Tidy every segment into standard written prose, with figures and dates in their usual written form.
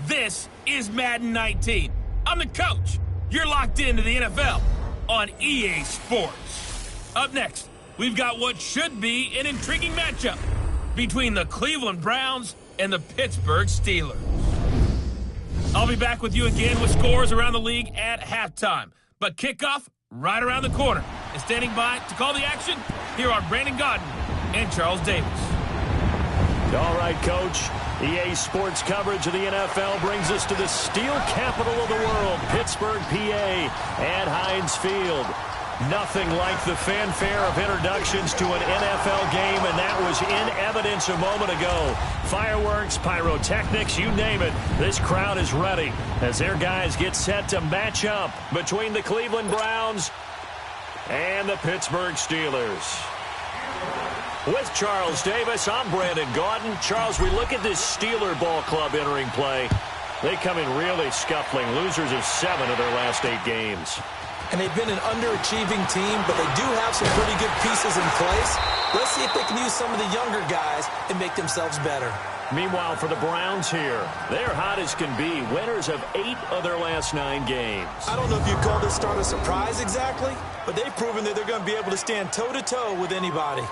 This is Madden 19. I'm the coach. You're locked into the NFL on EA Sports. Up next, we've got what should be an intriguing matchup between the Cleveland Browns and the Pittsburgh Steelers. I'll be back with you again with scores around the league at halftime. But kickoff right around the corner. And standing by to call the action, here are Brandon Godden and Charles Davis. All right, Coach. EA Sports coverage of the NFL brings us to the steel capital of the world, Pittsburgh, PA, at Heinz Field. Nothing like the fanfare of introductions to an NFL game, and that was in evidence a moment ago. Fireworks, pyrotechnics, you name it. This crowd is ready as their guys get set to match up between the Cleveland Browns and the Pittsburgh Steelers. With Charles Davis, I'm Brandon Gaudin. Charles, we look at this Steeler ball club entering play. They come in really scuffling, losers of 7 of their last 8 games. And they've been an underachieving team, but they do have some pretty good pieces in place. Let's see if they can use some of the younger guys and make themselves better. Meanwhile, for the Browns here, they're hot as can be. Winners of 8 of their last 9 games. I don't know if you call this start a surprise exactly, but they've proven that they're going to be able to stand toe-to-toe with anybody.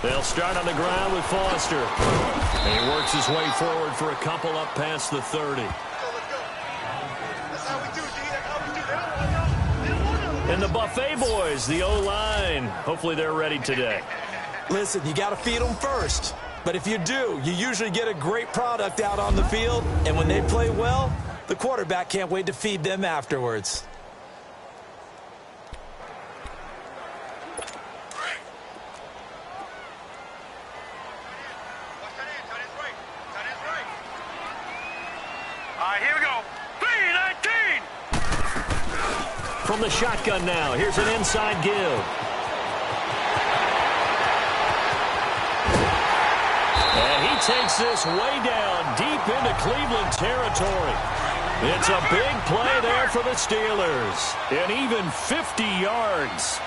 They'll start on the ground with Foster. And he works his way forward for a couple up past the 30. And the Buffet boys, the O-line. Hopefully they're ready today. Listen, you got to feed them first. But if you do, you usually get a great product out on the field. And when they play well, the quarterback can't wait to feed them afterwards. From the shotgun now, here's an inside give. And he takes this way down, deep into Cleveland territory. It's a big play there for the Steelers. And even 50 yards.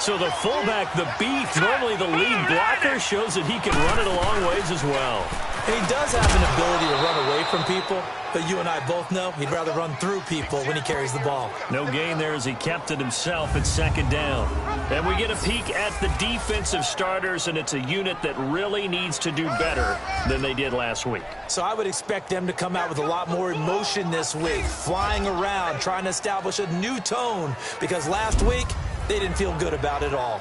So the fullback, the beef, normally the lead blocker, shows that he can run it a long ways as well. And he does have an ability to run away from people, but you and I both know he'd rather run through people when he carries the ball. No gain there as he kept it himself at second down. And we get a peek at the defensive starters, and it's a unit that really needs to do better than they did last week. So I would expect them to come out with a lot more emotion this week, flying around, trying to establish a new tone, because last week they didn't feel good about it all.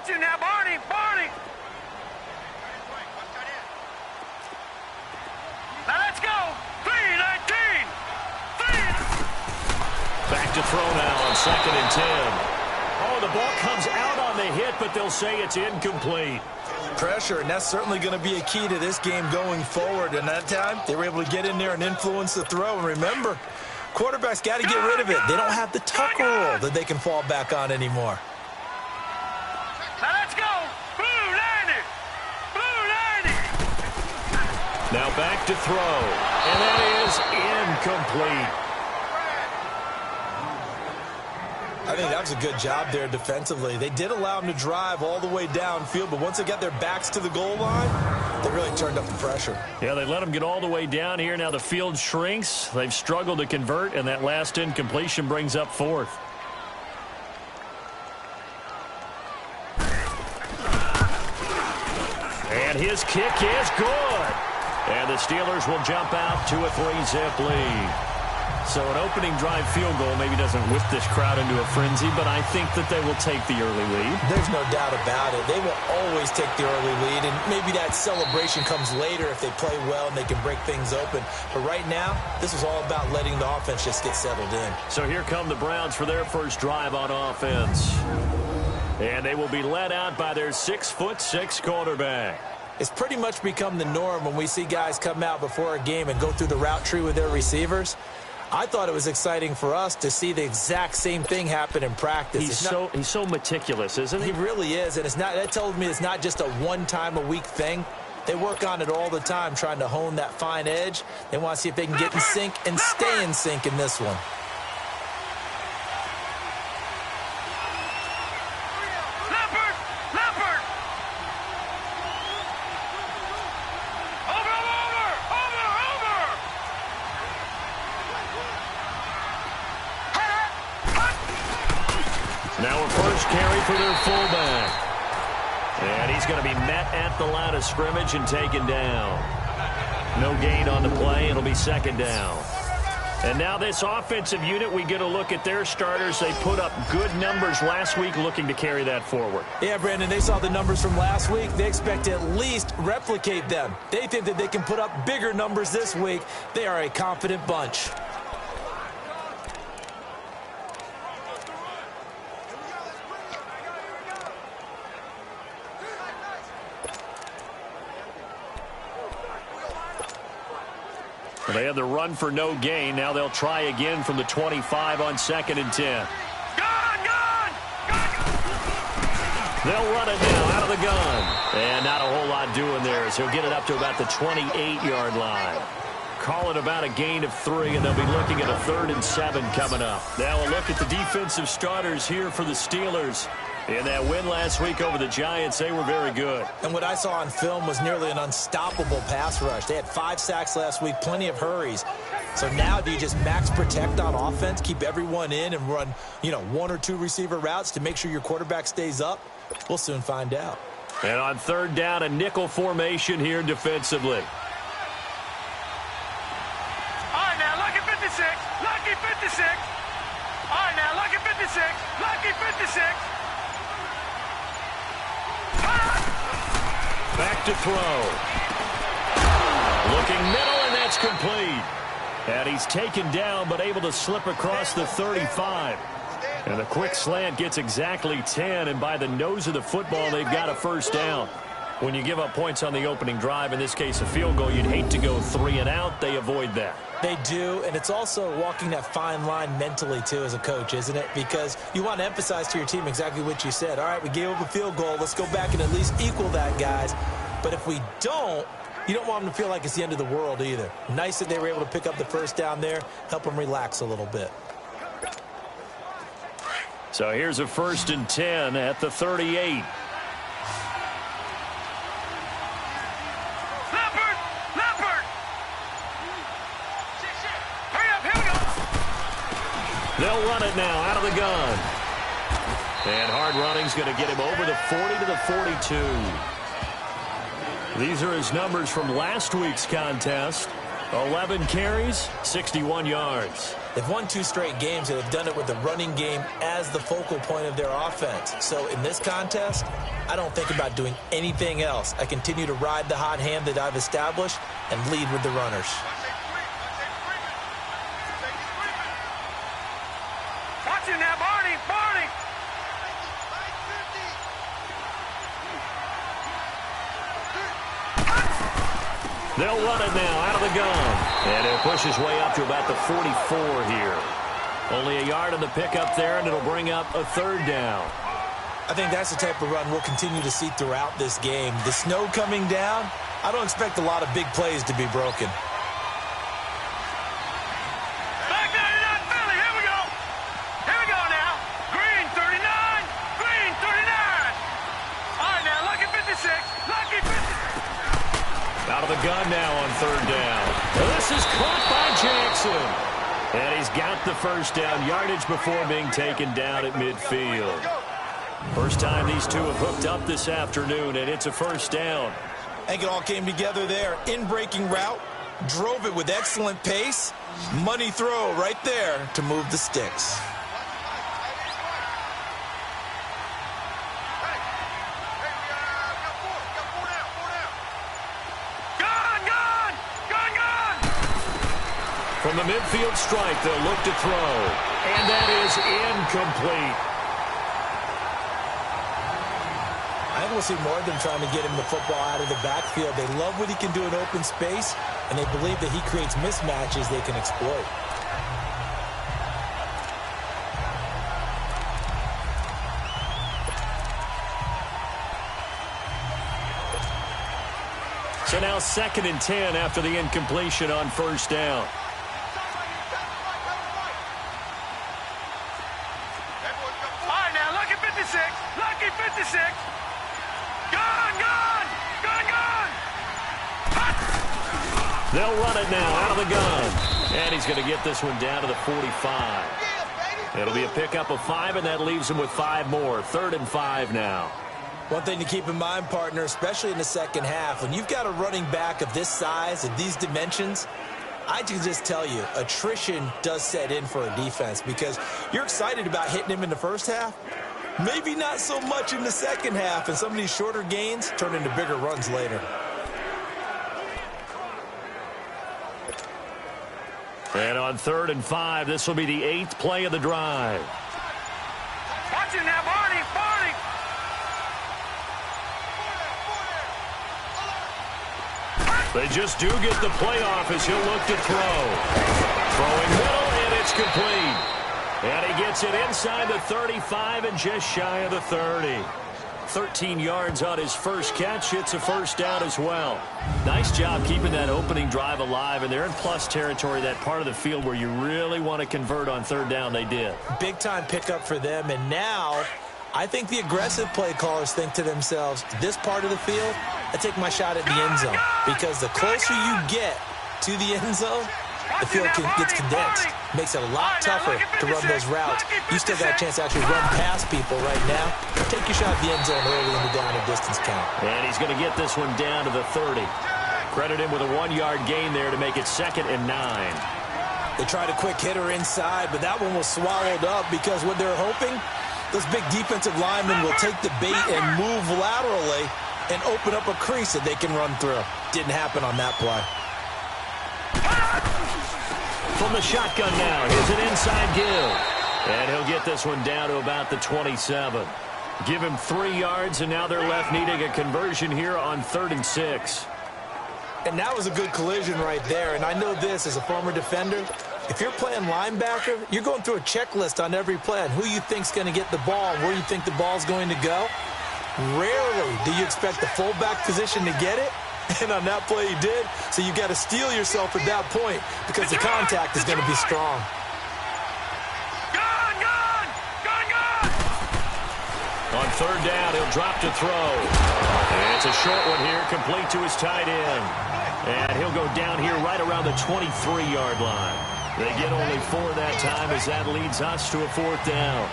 Now, Barney! Now let's go! 3-19! Back to throw now on 2nd and 10. Oh, the ball comes out on the hit, but they'll say it's incomplete. Pressure, and that's certainly going to be a key to this game going forward. And that time, they were able to get in there and influence the throw. And remember, quarterbacks got to get rid of it. They don't have the tuck roll that they can fall back on anymore. Now let's go! Blue 90! Blue 90! Now back to throw, and that is incomplete. I think that was a good job there defensively. They did allow them to drive all the way downfield, but once they got their backs to the goal line, they really turned up the pressure. Yeah, they let them get all the way down here. Now the field shrinks. They've struggled to convert, and that last incompletion brings up 4th. And his kick is good. And the Steelers will jump out to a 3-zip lead. So an opening drive field goal maybe doesn't whip this crowd into a frenzy, but I think that they will take the early lead. There's no doubt about it. They will always take the early lead, and maybe that celebration comes later if they play well and they can break things open. But right now, this is all about letting the offense just get settled in. So here come the Browns for their first drive on offense. And they will be led out by their 6'6" quarterback. It's pretty much become the norm when we see guys come out before a game and go through the route tree with their receivers. I thought it was exciting for us to see the exact same thing happen in practice. He's so meticulous, isn't he? He really is, and that tells me it's not just a one-time-a-week thing. They work on it all the time, trying to hone that fine edge. They want to see if they can get in sync and stay in sync in this one. Now a first carry for their fullback. And he's going to be met at the line of scrimmage and taken down. No gain on the play. It'll be second down. And now this offensive unit, we get a look at their starters. They put up good numbers last week, looking to carry that forward. Yeah, Brandon, they saw the numbers from last week. They expect to at least replicate them. They think that they can put up bigger numbers this week. They are a confident bunch. They had the run for no gain. Now they'll try again from the 25 on 2nd and 10. Gun! They'll run it now out of the gun. And not a whole lot doing there as he'll get it up to about the 28-yard line. Call it about a gain of 3, and they'll be looking at a 3rd and 7 coming up. Now a look at the defensive starters here for the Steelers. In that win last week over the Giants, they were very good. And what I saw on film was nearly an unstoppable pass rush. They had 5 sacks last week, plenty of hurries. So now do you just max protect on offense, keep everyone in, and run, 1 or 2 receiver routes to make sure your quarterback stays up? We'll soon find out. And on 3rd down, a nickel formation here defensively. All right, now, lucky 56. Lucky 56. All right, now, lucky 56. Lucky 56. Back to throw. Looking middle, and that's complete. And he's taken down, but able to slip across the 35. And the quick slant gets exactly 10, and by the nose of the football, they've got a first down. When you give up points on the opening drive, in this case a field goal, you'd hate to go 3 and out. They avoid that. They do, and it's also walking that fine line mentally, too, as a coach, isn't it? Because you want to emphasize to your team exactly what you said. All right, we gave up a field goal. Let's go back and at least equal that, guys. But if we don't, you don't want them to feel like it's the end of the world either. Nice that they were able to pick up the first down there, help them relax a little bit. So here's a 1st and 10 at the 38. They'll run it now out of the gun. And hard running's going to get him over the 40 to the 42. These are his numbers from last week's contest. 11 carries, 61 yards. They've won 2 straight games, and they've done it with the running game as the focal point of their offense. So in this contest, I don't think about doing anything else. I continue to ride the hot hand that I've established and lead with the runners. Now, Barney! They'll run it now out of the gun. And he'll push his way up to about the 44 here. Only a yard on the pickup there, and it'll bring up a 3rd down. I think that's the type of run we'll continue to see throughout this game. The snow coming down, I don't expect a lot of big plays to be broken. Out of the gun now on 3rd down. This is caught by Jackson. And he's got the first down, yardage before being taken down at midfield. First time these two have hooked up this afternoon, and it's a first down. I think it all came together there. In-breaking route, Drove it with excellent pace. Money throw right there to move the sticks. From the midfield strike, they'll look to throw. And that is incomplete. I think we'll see more of them trying to get him the football out of the backfield. They love what he can do in open space, and they believe that he creates mismatches they can exploit. So now 2nd and 10 after the incompletion on first down. Lucky 56. Gone. They'll run it now out of the gun. And he's going to get this one down to the 45. It'll be a pickup of 5, and that leaves him with 5 more. 3rd and 5 now. One thing to keep in mind, partner, especially in the second half, when you've got a running back of this size and these dimensions, I can just tell you, attrition does set in for a defense because you're excited about hitting him in the first half. Maybe not so much in the second half, and some of these shorter gains turn into bigger runs later. And on 3rd and 5, this will be the 8th play of the drive. Watch it now, Barney. They just do get the playoff as he'll look to throw. Throwing middle, and it's complete. And he gets it inside the 35 and just shy of the 30. 13 yards on his first catch. It's a first down as well. Nice job keeping that opening drive alive, and they're in plus territory, that part of the field where you really want to convert on 3rd down. They did. Big-time pickup for them, and now I think the aggressive play callers think to themselves, this part of the field, I take my shot at the end zone, because the closer you get to the end zone, the field gets condensed. Makes it a lot tougher to run those routes. You still got a chance to actually run past people right now. Take your shot at the end zone early in the down and distance count. And he's going to get this one down to the 30. Credit him with a 1-yard gain there to make it 2nd and 9. They tried a quick hitter inside, but that one was swallowed up because what they're hoping, those big defensive linemen will take the bait and move laterally and open up a crease that they can run through. Didn't happen on that play. From the shotgun now, here's an inside give. And he'll get this one down to about the 27. Give him 3 yards, and now they're left needing a conversion here on 3rd and 6. And that was a good collision right there. And I know this as a former defender. If you're playing linebacker, you're going through a checklist on every play on who you think's going to get the ball and where you think the ball's going to go. Rarely do you expect the fullback position to get it. And on that play he did. So you got to steel yourself at that point because the contact is going to be strong. On 3rd down, he'll drop to throw. And it's a short one here, complete to his tight end. And he'll go down here right around the 23-yard line. They get only 4 that time as that leads us to a 4th down.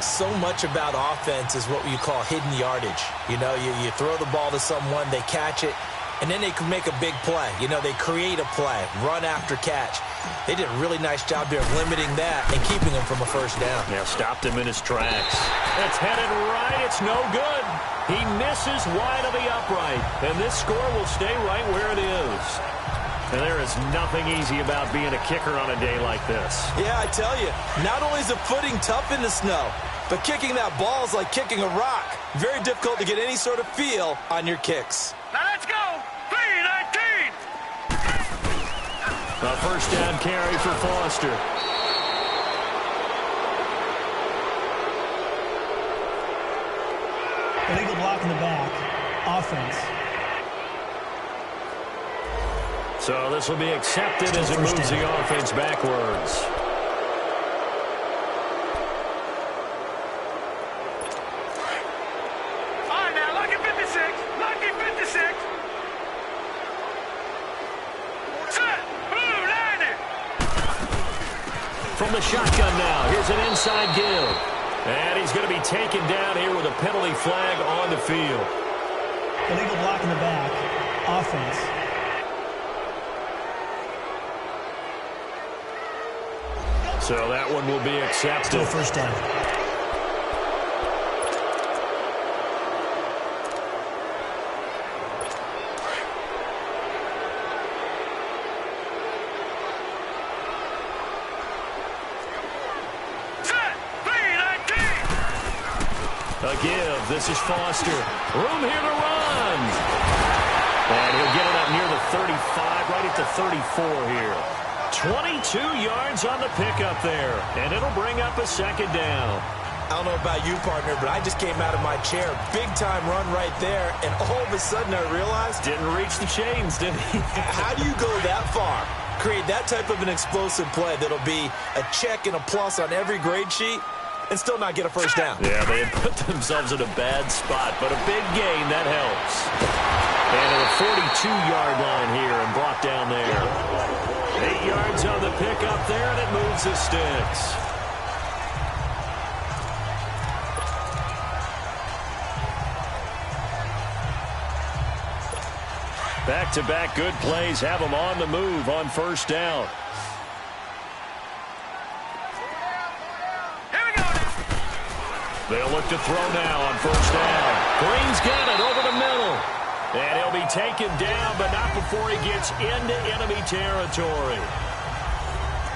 So much about offense is what you call hidden yardage. You know, you throw the ball to someone, they catch it, and then they can make a big play. You know, they create a play, run after catch. They did a really nice job there of limiting that and keeping him from a first down. Yeah, stopped him in his tracks. That's headed right. It's no good. He misses wide of the upright, and this score will stay right where it is. And there is nothing easy about being a kicker on a day like this. Yeah, I tell you, not only is the footing tough in the snow, but kicking that ball is like kicking a rock. Very difficult to get any sort of feel on your kicks. Now let's go. 3-19. A first down carry for Foster. Illegal block in the back. Offense. So this will be accepted as it moves the offense backwards. All right, now, lucky 56. Lucky 56. Set. Blue, landed. From the shotgun now, here's an inside give. And he's going to be taken down here with a penalty flag on the field. Illegal block in the back. Offense. So that one will be accepted. Still first down. A give. This is Foster. Room here to run. And he'll get it up near the 35, right at the 34 here. 22 yards on the pickup there. And it'll bring up a second down. I don't know about you, partner, but I just came out of my chair. Big-time run right there, and all of a sudden I realized... Didn't reach the chains, did he? How do you go that far? Create that type of an explosive play that'll be a check and a plus on every grade sheet and still not get a first down. Yeah, they had put themselves in a bad spot, but a big gain, that helps. And at the 42-yard line here and brought down there. 8 yards on the pickup there, and it moves the sticks. Back-to-back good plays have them on the move on first down. They'll look to throw now on first down. Green's got it over the middle. And he'll be taken down, but not before he gets into enemy territory.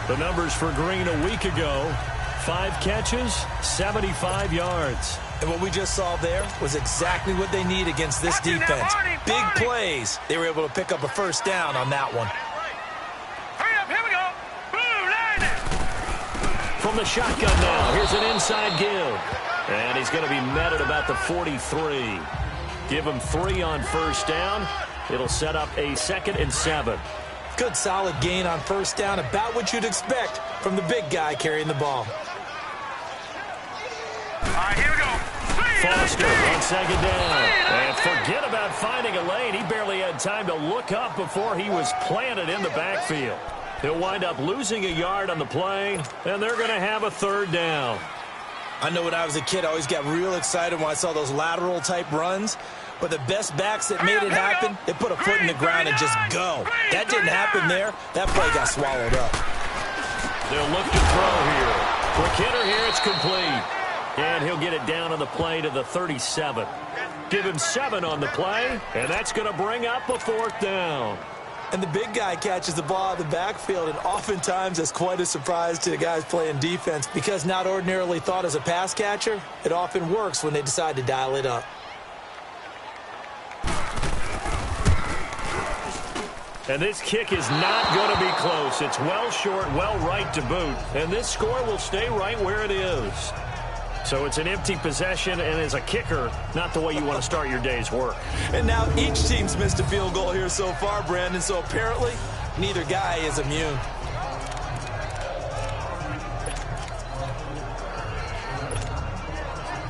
The numbers for Green a week ago, 5 catches, 75 yards. And what we just saw there was exactly what they need against this defense. Big plays. They were able to pick up a first down on that one. Hurry up, here we go. Boom, line it. From the shotgun now, here's an inside give. And he's going to be met at about the 43. Give him 3 on first down. It'll set up a 2nd and 7. Good solid gain on first down, about what you'd expect from the big guy carrying the ball. All right, here we go. Foster on second down. And forget about finding a lane. He barely had time to look up before he was planted in the backfield. He'll wind up losing a yard on the play, and they're going to have a 3rd down. I know when I was a kid, I always got real excited when I saw those lateral-type runs. But the best backs that made it happen, they put a foot in the ground and just go. That didn't happen there. That play got swallowed up. They'll look to throw here. Quick hitter here, it's complete. And he'll get it down on the play to the 37. Give him 7 on the play, and that's going to bring up a 4th down. And the big guy catches the ball out of the backfield, and oftentimes it's quite a surprise to the guys playing defense because not ordinarily thought as a pass catcher, it often works when they decide to dial it up. And this kick is not going to be close. It's well short, well right to boot. And this score will stay right where it is. So it's an empty possession, and as a kicker, not the way you want to start your day's work. And now each team's missed a field goal here so far, Brandon, so apparently neither guy is immune.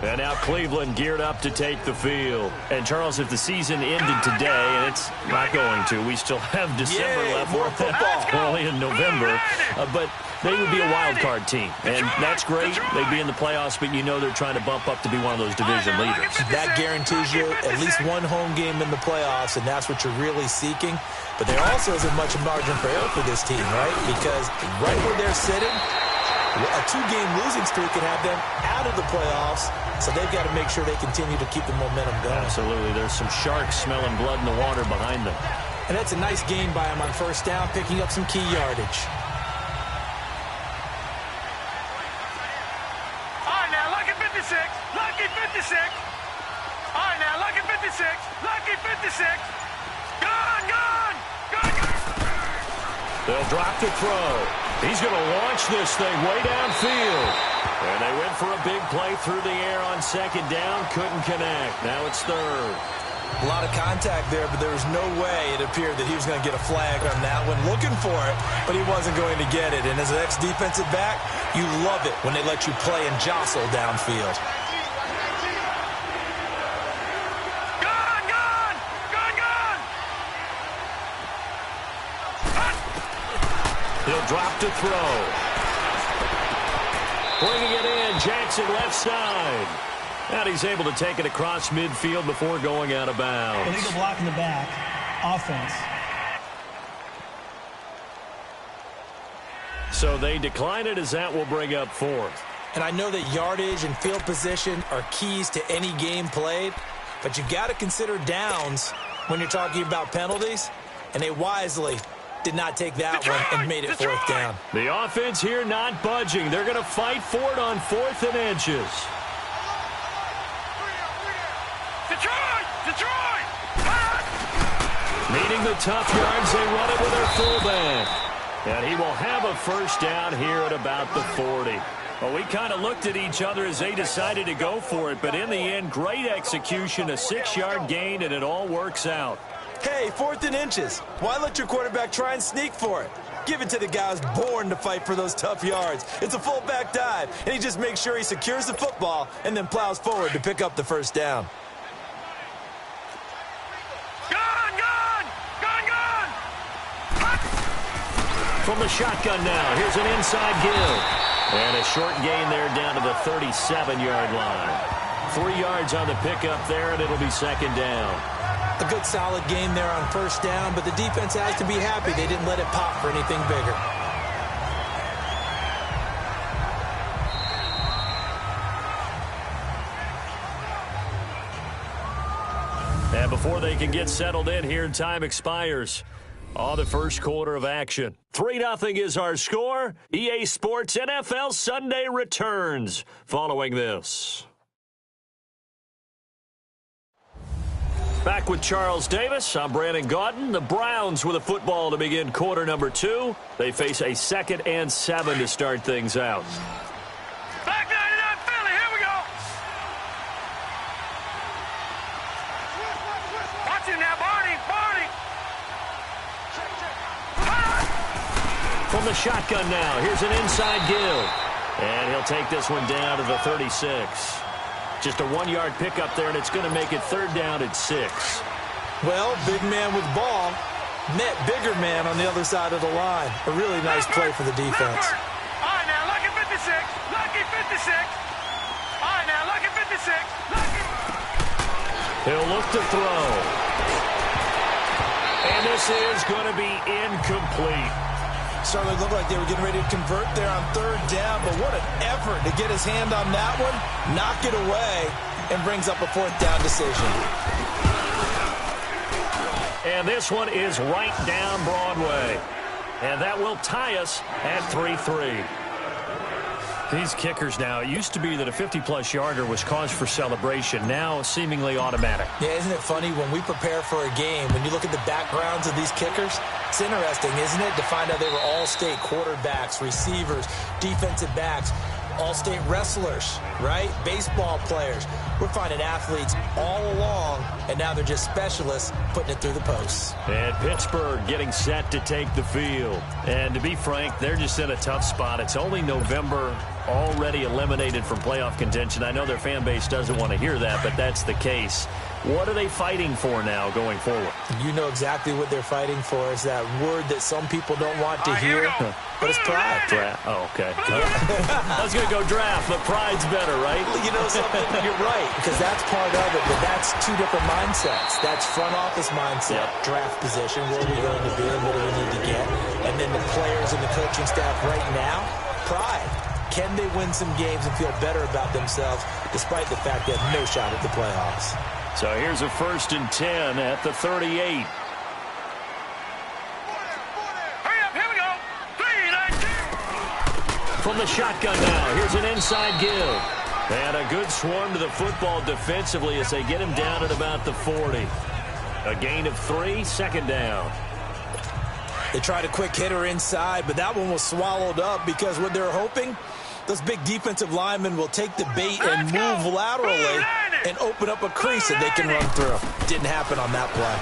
And now Cleveland geared up to take the field. And, Charles, if the season ended today, and it's not going to, we still have December left. More football. Early in November. But they would be a wild card team. And that's great. They'd be in the playoffs, but you know they're trying to bump up to be one of those division leaders. That guarantees you at least one home game in the playoffs, and that's what you're really seeking. But there also isn't much margin for error for this team, right? Because right where they're sitting, a 2-game losing streak could have them out of the playoffs, so they've got to make sure they continue to keep the momentum going. Absolutely. There's some sharks smelling blood in the water behind them. And that's a nice gain by him on first down, picking up some key yardage. All right, now, lucky 56. Lucky 56. All right, now, lucky 56. Lucky 56. Gone, gone. Gone, gone. They'll drop the throw. He's going to launch this thing way downfield. And they went for a big play through the air on second down. Couldn't connect. Now it's 3rd. A lot of contact there, but there was no way it appeared that he was going to get a flag on that one. Looking for it, but he wasn't going to get it. And as an ex-defensive back, you love it when they let you play and jostle downfield. Gone, gone. Gone, gone. He'll drop to throw. Bringing it in, Jackson left side. And he's able to take it across midfield before going out of bounds. Illegal block in the back. Offense. So they decline it as that will bring up fourth. And I know that yardage and field position are keys to any game played, but you got to consider downs when you're talking about penalties, and they wisely did not take that one and made it fourth down. The offense here not budging. They're going to fight for it on 4th and inches. Detroit! Needing the tough yards, they run it with their fullback. And he will have a first down here at about the 40. Well, we kind of looked at each other as they decided to go for it, but in the end, great execution, a 6-yard gain, and it all works out. Hey, 4th and inches. Why let your quarterback try and sneak for it? Give it to the guy who's born to fight for those tough yards. It's a fullback dive, and he just makes sure he secures the football and then plows forward to pick up the first down. Gone! From the shotgun now, here's an inside give. And a short gain there down to the 37-yard line. 3 yards on the pickup there, and it'll be second down. A good solid game there on first down, but the defense has to be happy they didn't let it pop for anything bigger. And before they can get settled in here, time expires on the first quarter of action. 3-0 is our score. EA Sports NFL Sunday returns following this. Back with Charles Davis. I'm Brandon Gaudin. The Browns with a football to begin quarter number 2. They face a 2nd and 7 to start things out. Back 99 Philly, here we go. Watch him now, Barney. From the shotgun now, here's an inside give. And he'll take this one down to the 36. Just a 1-yard pickup there, and it's going to make it 3rd down at 6. Well, big man with ball met bigger man on the other side of the line. A really nice play for the defense. All right, now, lucky 56. Lucky 56. All right, now, lucky 56. Lucky. He'll look to throw. And this is going to be incomplete. Certainly looked like they were getting ready to convert there on 3rd down, but what an effort to get his hand on that one, knock it away, and brings up a 4th down decision. And this one is right down Broadway. And that will tie us at 3-3. These kickers now, it used to be that a 50-plus yarder was cause for celebration, now seemingly automatic. Yeah, isn't it funny when we prepare for a game, when you look at the backgrounds of these kickers, it's interesting, isn't it, to find out they were all-state quarterbacks, receivers, defensive backs, all-state wrestlers, right? Baseball players. We're finding athletes all along, and now they're just specialists putting it through the posts. And Pittsburgh getting set to take the field. And to be frank, they're just in a tough spot. It's only November, already eliminated from playoff contention. I know their fan base doesn't want to hear that, but that's the case. What are they fighting for now going forward? You know exactly what they're fighting for. Is that word that some people don't want to hear, but it's pride. Oh, okay. I was going to go draft, but pride's better, right? You know something? You're right, because that's part of it, but that's 2 different mindsets. That's front office mindset, draft position, where are we going to be and what do we need to get? And then the players and the coaching staff right now, pride. Can they win some games and feel better about themselves despite the fact they have no shot at the playoffs? So here's a 1st and 10 at the 38. Hurry up, here we go. 3-19. From the shotgun now, here's an inside give. And a good swarm to the football defensively as they get him down at about the 40. A gain of 3, 2nd down. They tried a quick hitter inside, but that one was swallowed up because what they're hoping, those big defensive linemen will take the bait and move laterally and open up a crease that they can run through. Didn't happen on that play.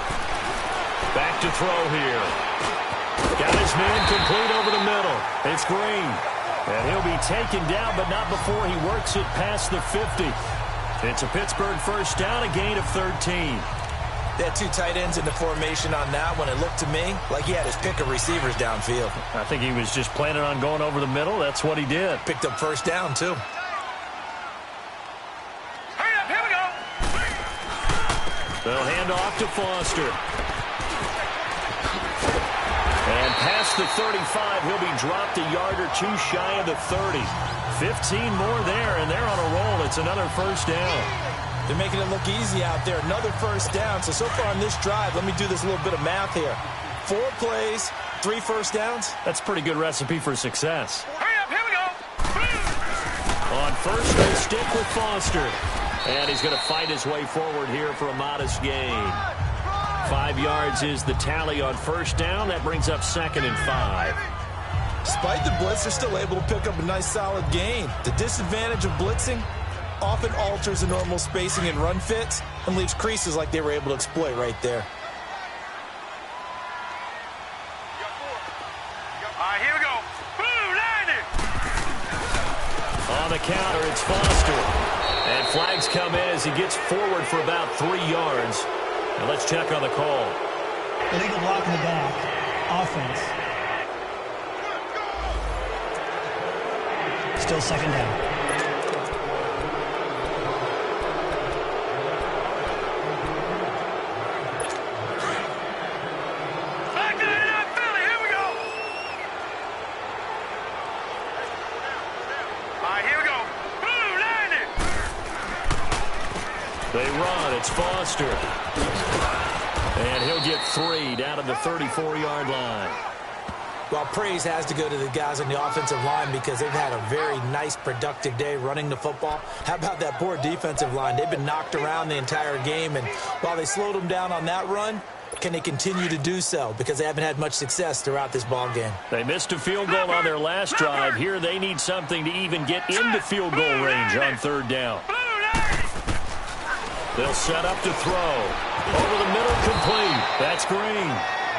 Back to throw here. Got his man complete over the middle. It's Green. And he'll be taken down, but not before he works it past the 50. It's a Pittsburgh first down, a gain of 13. They had 2 tight ends in the formation on that one. It looked to me like he had his pick of receivers downfield. I think he was just planning on going over the middle. That's what he did. Picked up first down, too. Hurry up, here we go. They'll hand off to Foster. And past the 35, he'll be dropped a yard or two shy of the 30. 15 more there, and they're on a roll. It's another first down. They're making it look easy out there. Another first down. So far on this drive, let me do this little bit of math here. 4 plays, 3 first downs. That's a pretty good recipe for success. Hurry up, here we go. On first, they stick with Foster. And he's going to fight his way forward here for a modest gain. 5 yards is the tally on first down. That brings up 2nd and 5. Despite the blitz, they're still able to pick up a nice solid gain. The disadvantage of blitzing often alters the normal spacing and run fits and leaves creases like they were able to exploit right there. All right, here we go. Boom, landed. On the counter, it's Foster. And flags come in as he gets forward for about 3 yards. Now let's check on the call. Illegal block in the back. Offense. Still 2nd down. Back to the net, Philly. Here we go. All right, here we go. Boom, landed. They run. It's Foster. And he'll get 3 down to the 34-yard line. Well, praise has to go to the guys on the offensive line because they've had a very nice, productive day running the football. How about that poor defensive line? They've been knocked around the entire game, and while they slowed them down on that run, can they continue to do so? Because they haven't had much success throughout this ball game. They missed a field goal on their last drive. Here they need something to even get into field goal range on 3rd down. They'll set up to throw. Over the middle, complete. That's Green.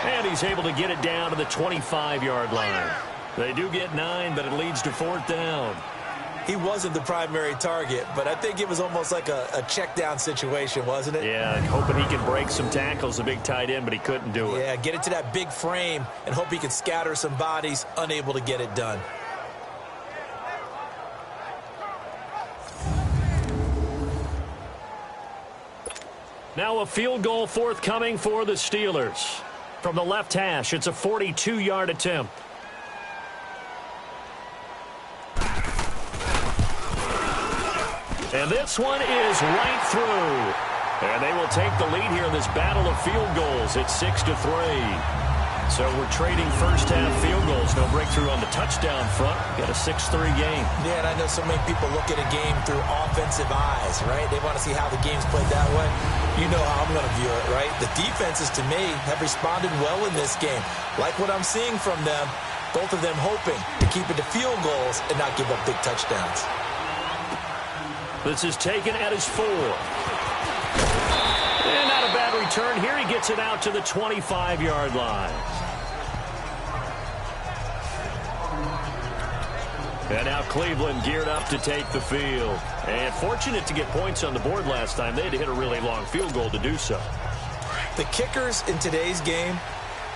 And he's able to get it down to the 25-yard line. They do get 9, but it leads to 4th down. He wasn't the primary target, but I think it was almost like a check down situation, wasn't it? Yeah, hoping he can break some tackles, a big tight end, but he couldn't do it. Yeah, get it to that big frame and hope he can scatter some bodies, unable to get it done. Now a field goal forthcoming for the Steelers. From the left hash, it's a 42-yard attempt. And this one is right through. And they will take the lead here in this battle of field goals. It's 6-3. So we're trading first-half field goals. No breakthrough on the touchdown front. Got a 6-3 game. Yeah, and I know so many people look at a game through offensive eyes, right? They want to see how the game's played that way. You know how I'm going to view it, right? The defenses, to me, have responded well in this game. Like what I'm seeing from them, both of them hoping to keep it to field goals and not give up big touchdowns. This is taken at his 4. And not a bad return here. He gets it out to the 25-yard line. And now Cleveland geared up to take the field. And fortunate to get points on the board last time. They had to hit a really long field goal to do so. The kickers in today's game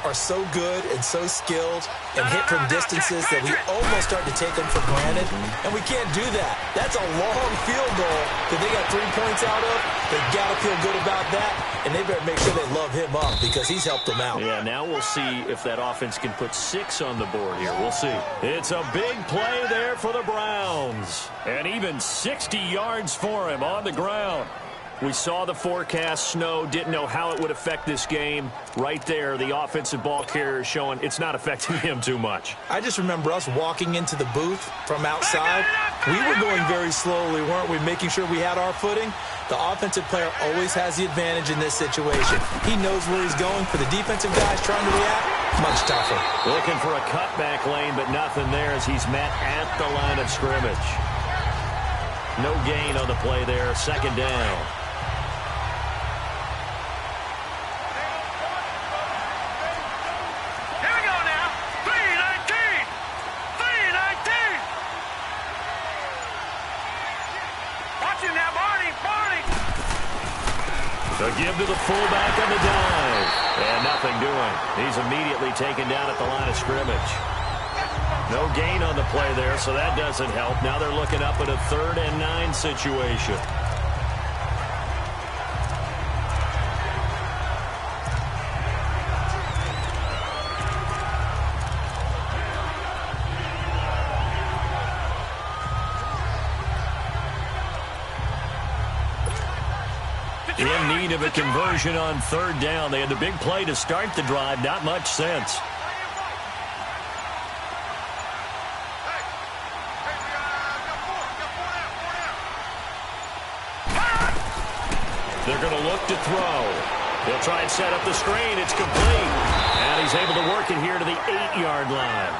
are so good and so skilled and hit from distances that we almost start to take them for granted, and we can't do that. That's a long field goal that they got 3 points out of. They got to feel good about that, and they better make sure they love him up because he's helped them out. Yeah, now we'll see if that offense can put 6 on the board here. We'll see. It's a big play there for the Browns, and even 60 yards for him on the ground. We saw the forecast, snow, didn't know how it would affect this game. Right there, the offensive ball carrier showing it's not affecting him too much. I just remember us walking into the booth from outside. We were going very slowly, weren't we, making sure we had our footing? The offensive player always has the advantage in this situation. He knows where he's going. For the defensive guys trying to react, much tougher. Looking for a cutback lane, but nothing there as he's met at the line of scrimmage. No gain on the play there, 2nd down. So give to the fullback on the dive. And nothing doing. He's immediately taken down at the line of scrimmage. No gain on the play there, so that doesn't help. Now they're looking up at a 3rd and 9 situation. In need of a conversion on third down. They had the big play to start the drive. Not much sense. They're going to look to throw. He'll try and set up the screen. It's complete. And he's able to work it here to the 8-yard line.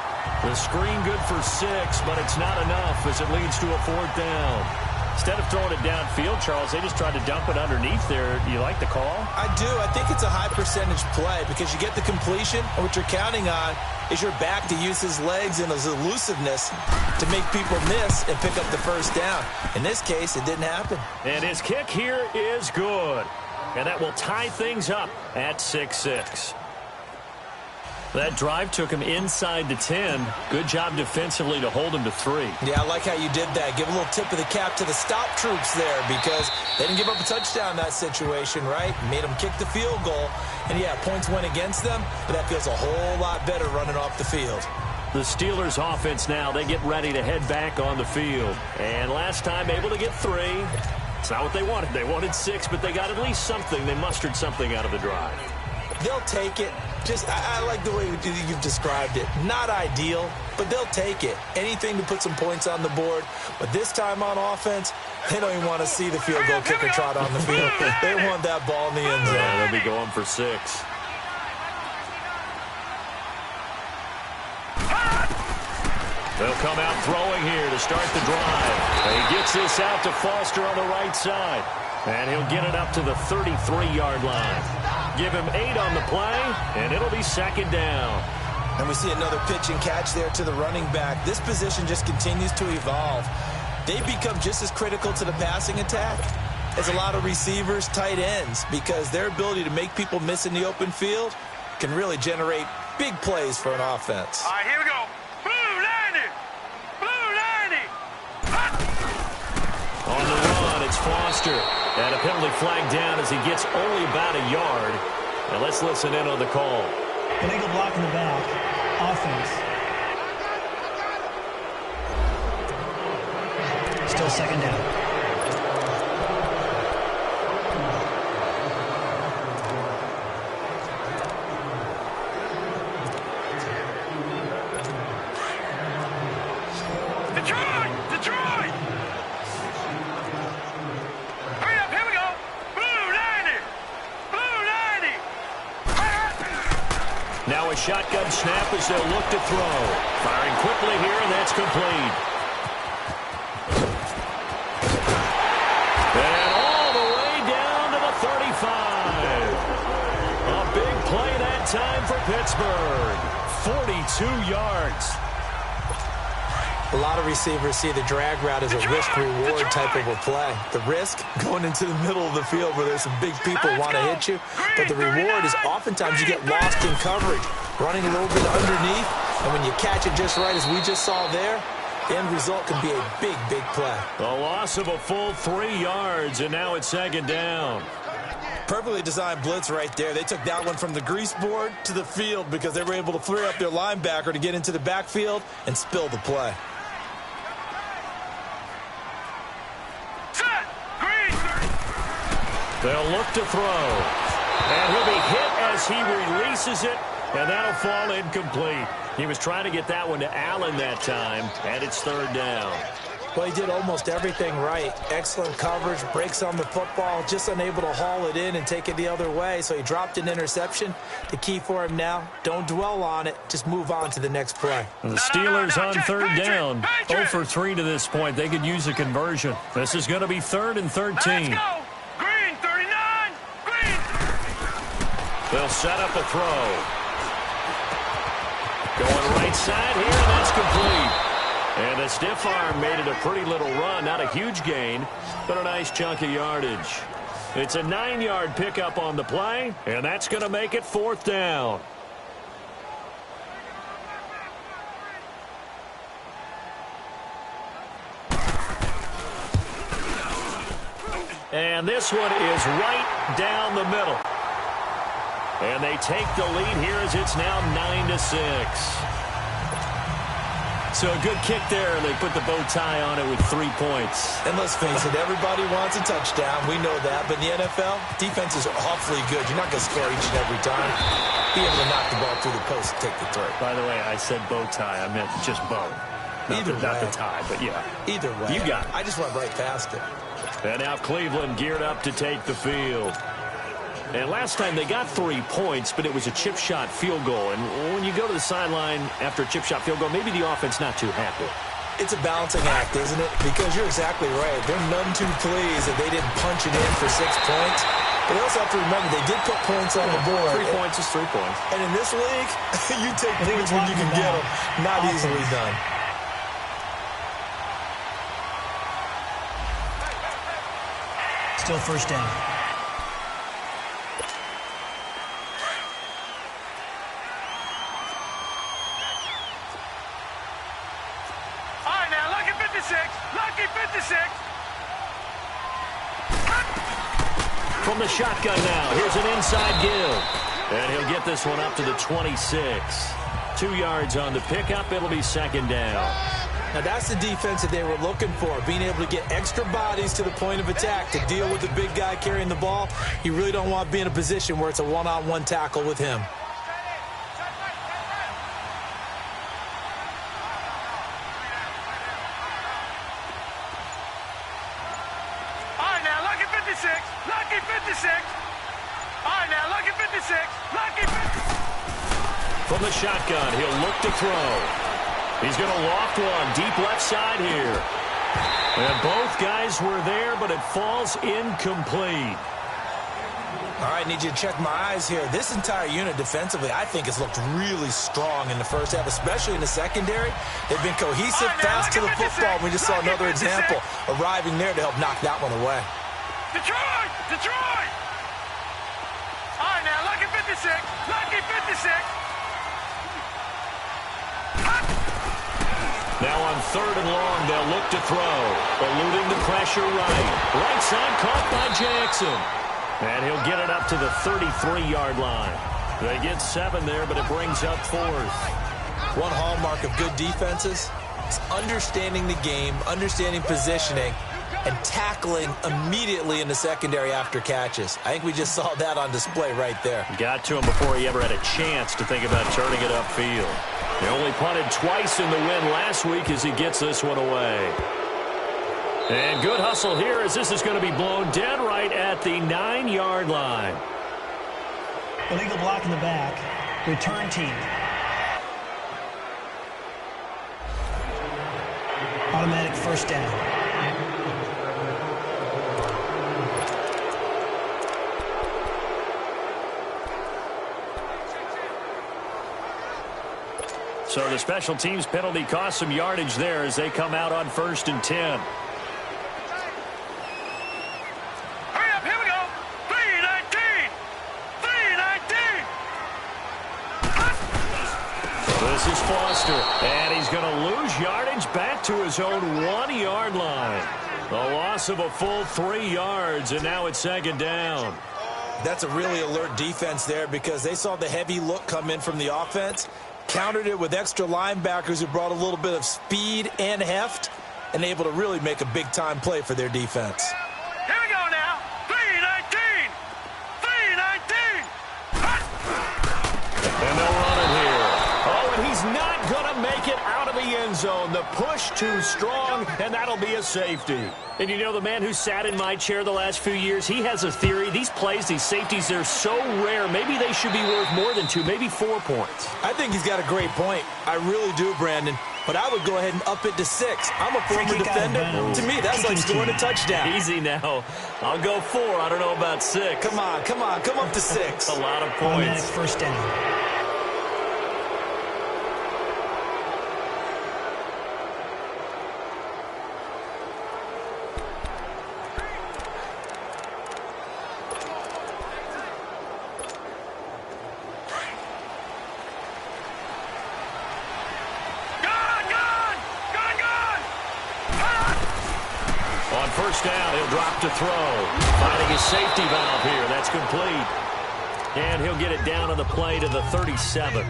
The screen good for 6, but it's not enough as it leads to a fourth down. Instead of throwing it downfield, Charles, they just tried to dump it underneath there. Do you like the call? I do. I think it's a high percentage play because you get the completion, and what you're counting on is your back to use his legs and his elusiveness to make people miss and pick up the first down. In this case, it didn't happen. And his kick here is good. And that will tie things up at 6-6. That drive took him inside the 10. Good job defensively to hold him to 3. Yeah, I like how you did that. Give a little tip of the cap to the stop troops there because they didn't give up a touchdown in that situation, right? Made them kick the field goal. And, yeah, points went against them, but that feels a whole lot better running off the field. The Steelers offense now, they get ready to head back on the field. And last time able to get 3. It's not what they wanted. They wanted 6, but they got at least something. They mustered something out of the drive. They'll take it. Just, I like the way you've described it. Not ideal, but they'll take it. Anything to put some points on the board. But this time on offense, they don't even want to see the field goal kicker trot on the field. They want that ball in the end zone. Yeah, they'll be going for 6. They'll come out throwing here to start the drive. And he gets this out to Foster on the right side. And he'll get it up to the 33-yard line. Give him 8 on the play, and it'll be second down. And we see another pitch and catch there to the running back. This position just continues to evolve. They become just as critical to the passing attack as a lot of receivers, tight ends, because their ability to make people miss in the open field can really generate big plays for an offense. All right, here we go. Blue 90. Blue 90. On the run, it's Foster. And a penalty flag down as he gets only about a yard. And let's listen in on the call. Illegal block in the back. Offense. Still second down. Detroit! Hurry up, here we go! Blue 90! Blue 90! Now a shotgun snap as they'll look to throw. Firing quickly here, and that's complete. And all the way down to the 35. A big play that time for Pittsburgh. 42 yards. A lot of receivers see the drag route as a risk-reward type of a play. The risk, going into the middle of the field where there's some big people want to hit you. But the reward is oftentimes you get lost in coverage, running a little bit underneath. And when you catch it just right, as we just saw there, the end result can be a big, big play. A loss of a full 3 yards, and now it's second down. Perfectly designed blitz right there. They took that one from the grease board to the field because they were able to free up their linebacker to get into the backfield and spill the play. They'll look to throw. And he'll be hit as he releases it, and that'll fall incomplete. He was trying to get that one to Allen that time, and it's third down. Well, he did almost everything right. Excellent coverage, breaks on the football, just unable to haul it in and take it the other way, so he dropped an interception. The key for him now, don't dwell on it, just move on to the next play. The Steelers on third down, 0 for 3 to this point. They could use a conversion. This is going to be 3rd and 13. Let's go! Green 39! Green! They'll set up a throw. Going right side here, and that's complete. And a stiff arm made it a pretty little run. Not a huge gain, but a nice chunk of yardage. It's a 9-yard pickup on the play, and that's going to make it 4th down. And this one is right down the middle. And they take the lead here as it's now 9-6. So a good kick there, and they put the bow tie on it with 3 points. And let's face it, everybody wants a touchdown. We know that. But in the NFL, defenses are awfully good. You're not going to score each and every time. Be able to knock the ball through the post and take the throw. By the way, I said bow tie. I meant just bow. Not the tie, but yeah. Either way. You got it. I just went right past it. And now Cleveland geared up to take the field. And last time they got 3 points, but it was a chip shot field goal. And when you go to the sideline after a chip shot field goal, maybe the offense not too happy. It's a balancing act, isn't it? Because you're exactly right. They're none too pleased that they didn't punch it in for 6 points. But they also have to remember they did put points on the board. 3 points is 3 points. And in this league, you take points when you can get them. Not easily done. Still first down. Lucky 56. From the shotgun now, here's an inside give. And he'll get this one up to the 26. 2 yards on the pickup. It'll be second down. Now, that's the defense that they were looking for, being able to get extra bodies to the point of attack to deal with the big guy carrying the ball. You really don't want to be in a position where it's a one-on-one tackle with him. Lucky 56. All right, now, lucky 56. Lucky 56. From the shotgun, he'll look to throw. He's going to loft one deep left side here. And both guys were there, but it falls incomplete. All right, need you to check my eyes here. This entire unit defensively, I think, has looked really strong in the first half, especially in the secondary. They've been cohesive, fast to the football. We just saw another example arriving there to help knock that one away. Detroit! Detroit! All right, now, lucky 56. Lucky 56. Now on 3rd and long, they'll look to throw. Eluding the pressure right. Right side caught by Jackson. And he'll get it up to the 33-yard line. They get 7 there, but it brings up 4th. One hallmark of good defenses is understanding the game, understanding positioning, and tackling immediately in the secondary after catches. I think we just saw that on display right there. Got to him before he ever had a chance to think about turning it upfield. He only punted twice in the win last week as he gets this one away. And good hustle here as this is going to be blown dead right at the 9-yard line. Illegal block in the back. Return team. Automatic first down. So the special teams penalty cost some yardage there as they come out on 1st and 10. Hurry up, here we go. 3-19. 3-19. This is Foster, and he's going to lose yardage back to his own 1-yard line. A loss of a full 3 yards, and now it's 2nd down. That's a really alert defense there because they saw the heavy look come in from the offense, countered it with extra linebackers who brought a little bit of speed and heft, and able to really make a big-time play for their defense. Here we go now. 3-19. 3-19. And they'll run it here. Oh, and he's not going to make it out of the end zone. The push too strong, and that'll be a safety. And you know, the man who sat in my chair the last few years, he has a theory. These plays, these safeties, they're so rare. Maybe they should be worth more than 2, maybe 4 points. I think he's got a great point. I really do, Brandon. But I would go ahead and up it to 6. I'm a former defender. To me, that's like scoring a touchdown. Easy now. I'll go 4. I don't know about 6. Come on, come on. Come up to 6. A lot of points. Automatic first down. First down, he'll drop to throw. Finding his safety valve here. That's complete. And he'll get it down on the play to the 37.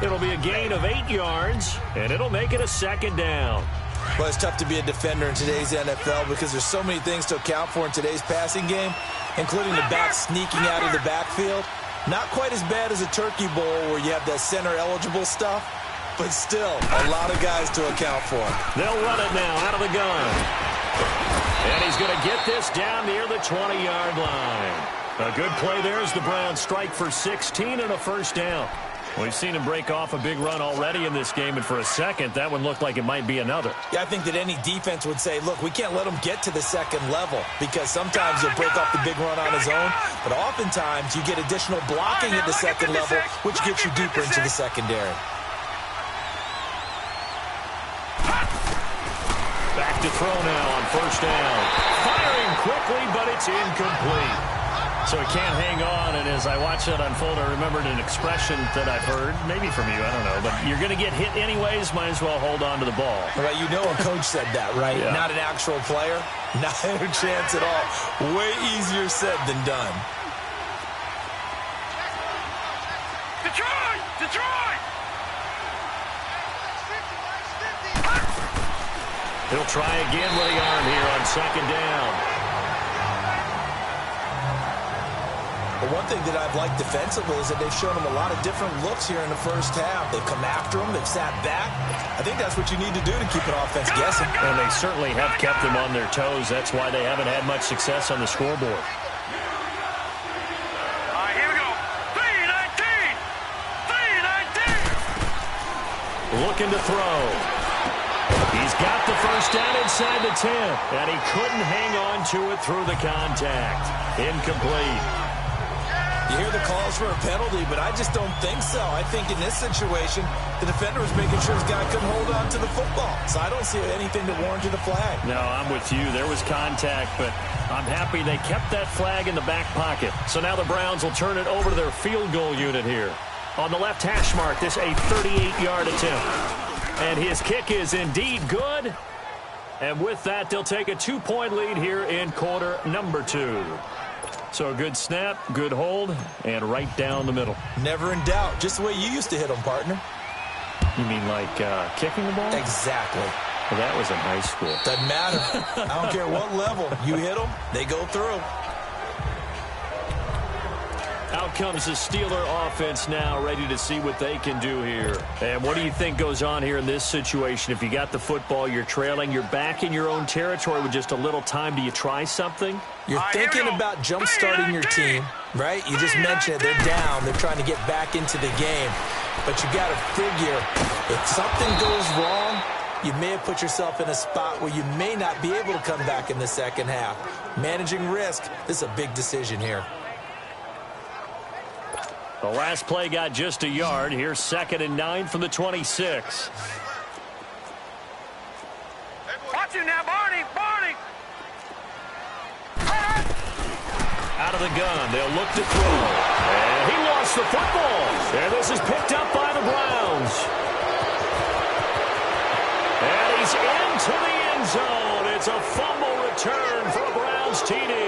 It'll be a gain of 8 yards, and it'll make it a second down. Well, it's tough to be a defender in today's NFL because there's so many things to account for in today's passing game, including the back sneaking out of the backfield. Not quite as bad as a turkey bowl where you have that center-eligible stuff, but still a lot of guys to account for. They'll run it now out of the gun. And he's going to get this down near the 20-yard line. A good play there as the Browns strike for 16 and a first down. We've seen him break off a big run already in this game, and for a second, that one looked like it might be another. Yeah, I think that any defense would say, look, we can't let him get to the second level because sometimes he'll break off the big run on his own, but oftentimes you get additional blocking at the second level, which gets you deeper into the secondary. Back to throw now on first down. Firing quickly, but it's incomplete. So he can't hang on, and as I watch that unfold, I remembered an expression that I've heard, maybe from you, I don't know, but you're going to get hit anyways, might as well hold on to the ball. Well, you know a coach said that, right? Yeah. Not an actual player. Not a chance at all. Way easier said than done. Detroit! Detroit! He'll try again with the arm here on second down. But one thing that I've liked defensively is that they've shown him a lot of different looks here in the first half. They've come after him. They've sat back. I think that's what you need to do to keep an offense guessing. And they certainly have kept them on their toes. That's why they haven't had much success on the scoreboard. All right, here we go. 3-19! 3-19! Looking to throw. He's got the first down inside the 10. And he couldn't hang on to it through the contact. Incomplete. You hear the calls for a penalty, but I just don't think so. I think in this situation, the defender was making sure his guy couldn't hold on to the football. So I don't see anything that warranted a flag. No, I'm with you. There was contact, but I'm happy they kept that flag in the back pocket. So now the Browns will turn it over to their field goal unit here. On the left hash mark, this a 38-yard attempt. And his kick is indeed good. And with that, they'll take a 2-point lead here in quarter number 2. So a good snap, good hold, and right down the middle. Never in doubt. Just the way you used to hit them, partner. You mean like kicking the ball? Exactly. Well, that was in high school. Doesn't matter. I don't care what level. You hit them, they go through. Out comes the Steeler offense now, ready to see what they can do here. And what do you think goes on here in this situation? If you got the football, you're trailing, you're back in your own territory with just a little time. Do you try something? You're thinking about jump-starting your team, right? You just mentioned it. They're down. They're trying to get back into the game. But you got to figure, if something goes wrong, you may have put yourself in a spot where you may not be able to come back in the second half. Managing risk, this is a big decision here. The last play got just a yard. Here's 2nd and 9 from the 26. Watch you now, Barney! Barney! Out of the gun, they'll look to throw. And he lost the football. And this is picked up by the Browns. And he's into the end zone. It's a fumble return for a Browns TD.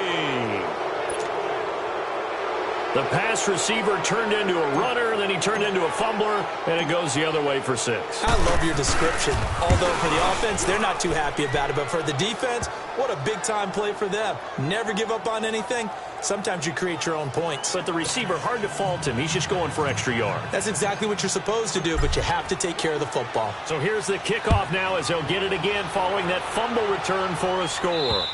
The pass receiver turned into a runner, then he turned into a fumbler, and it goes the other way for 6. I love your description. Although for the offense, they're not too happy about it. But for the defense, what a big-time play for them. Never give up on anything. Sometimes you create your own points. But the receiver, hard to fault him. He's just going for extra yard. That's exactly what you're supposed to do, but you have to take care of the football. So here's the kickoff now as they'll get it again following that fumble return for a score.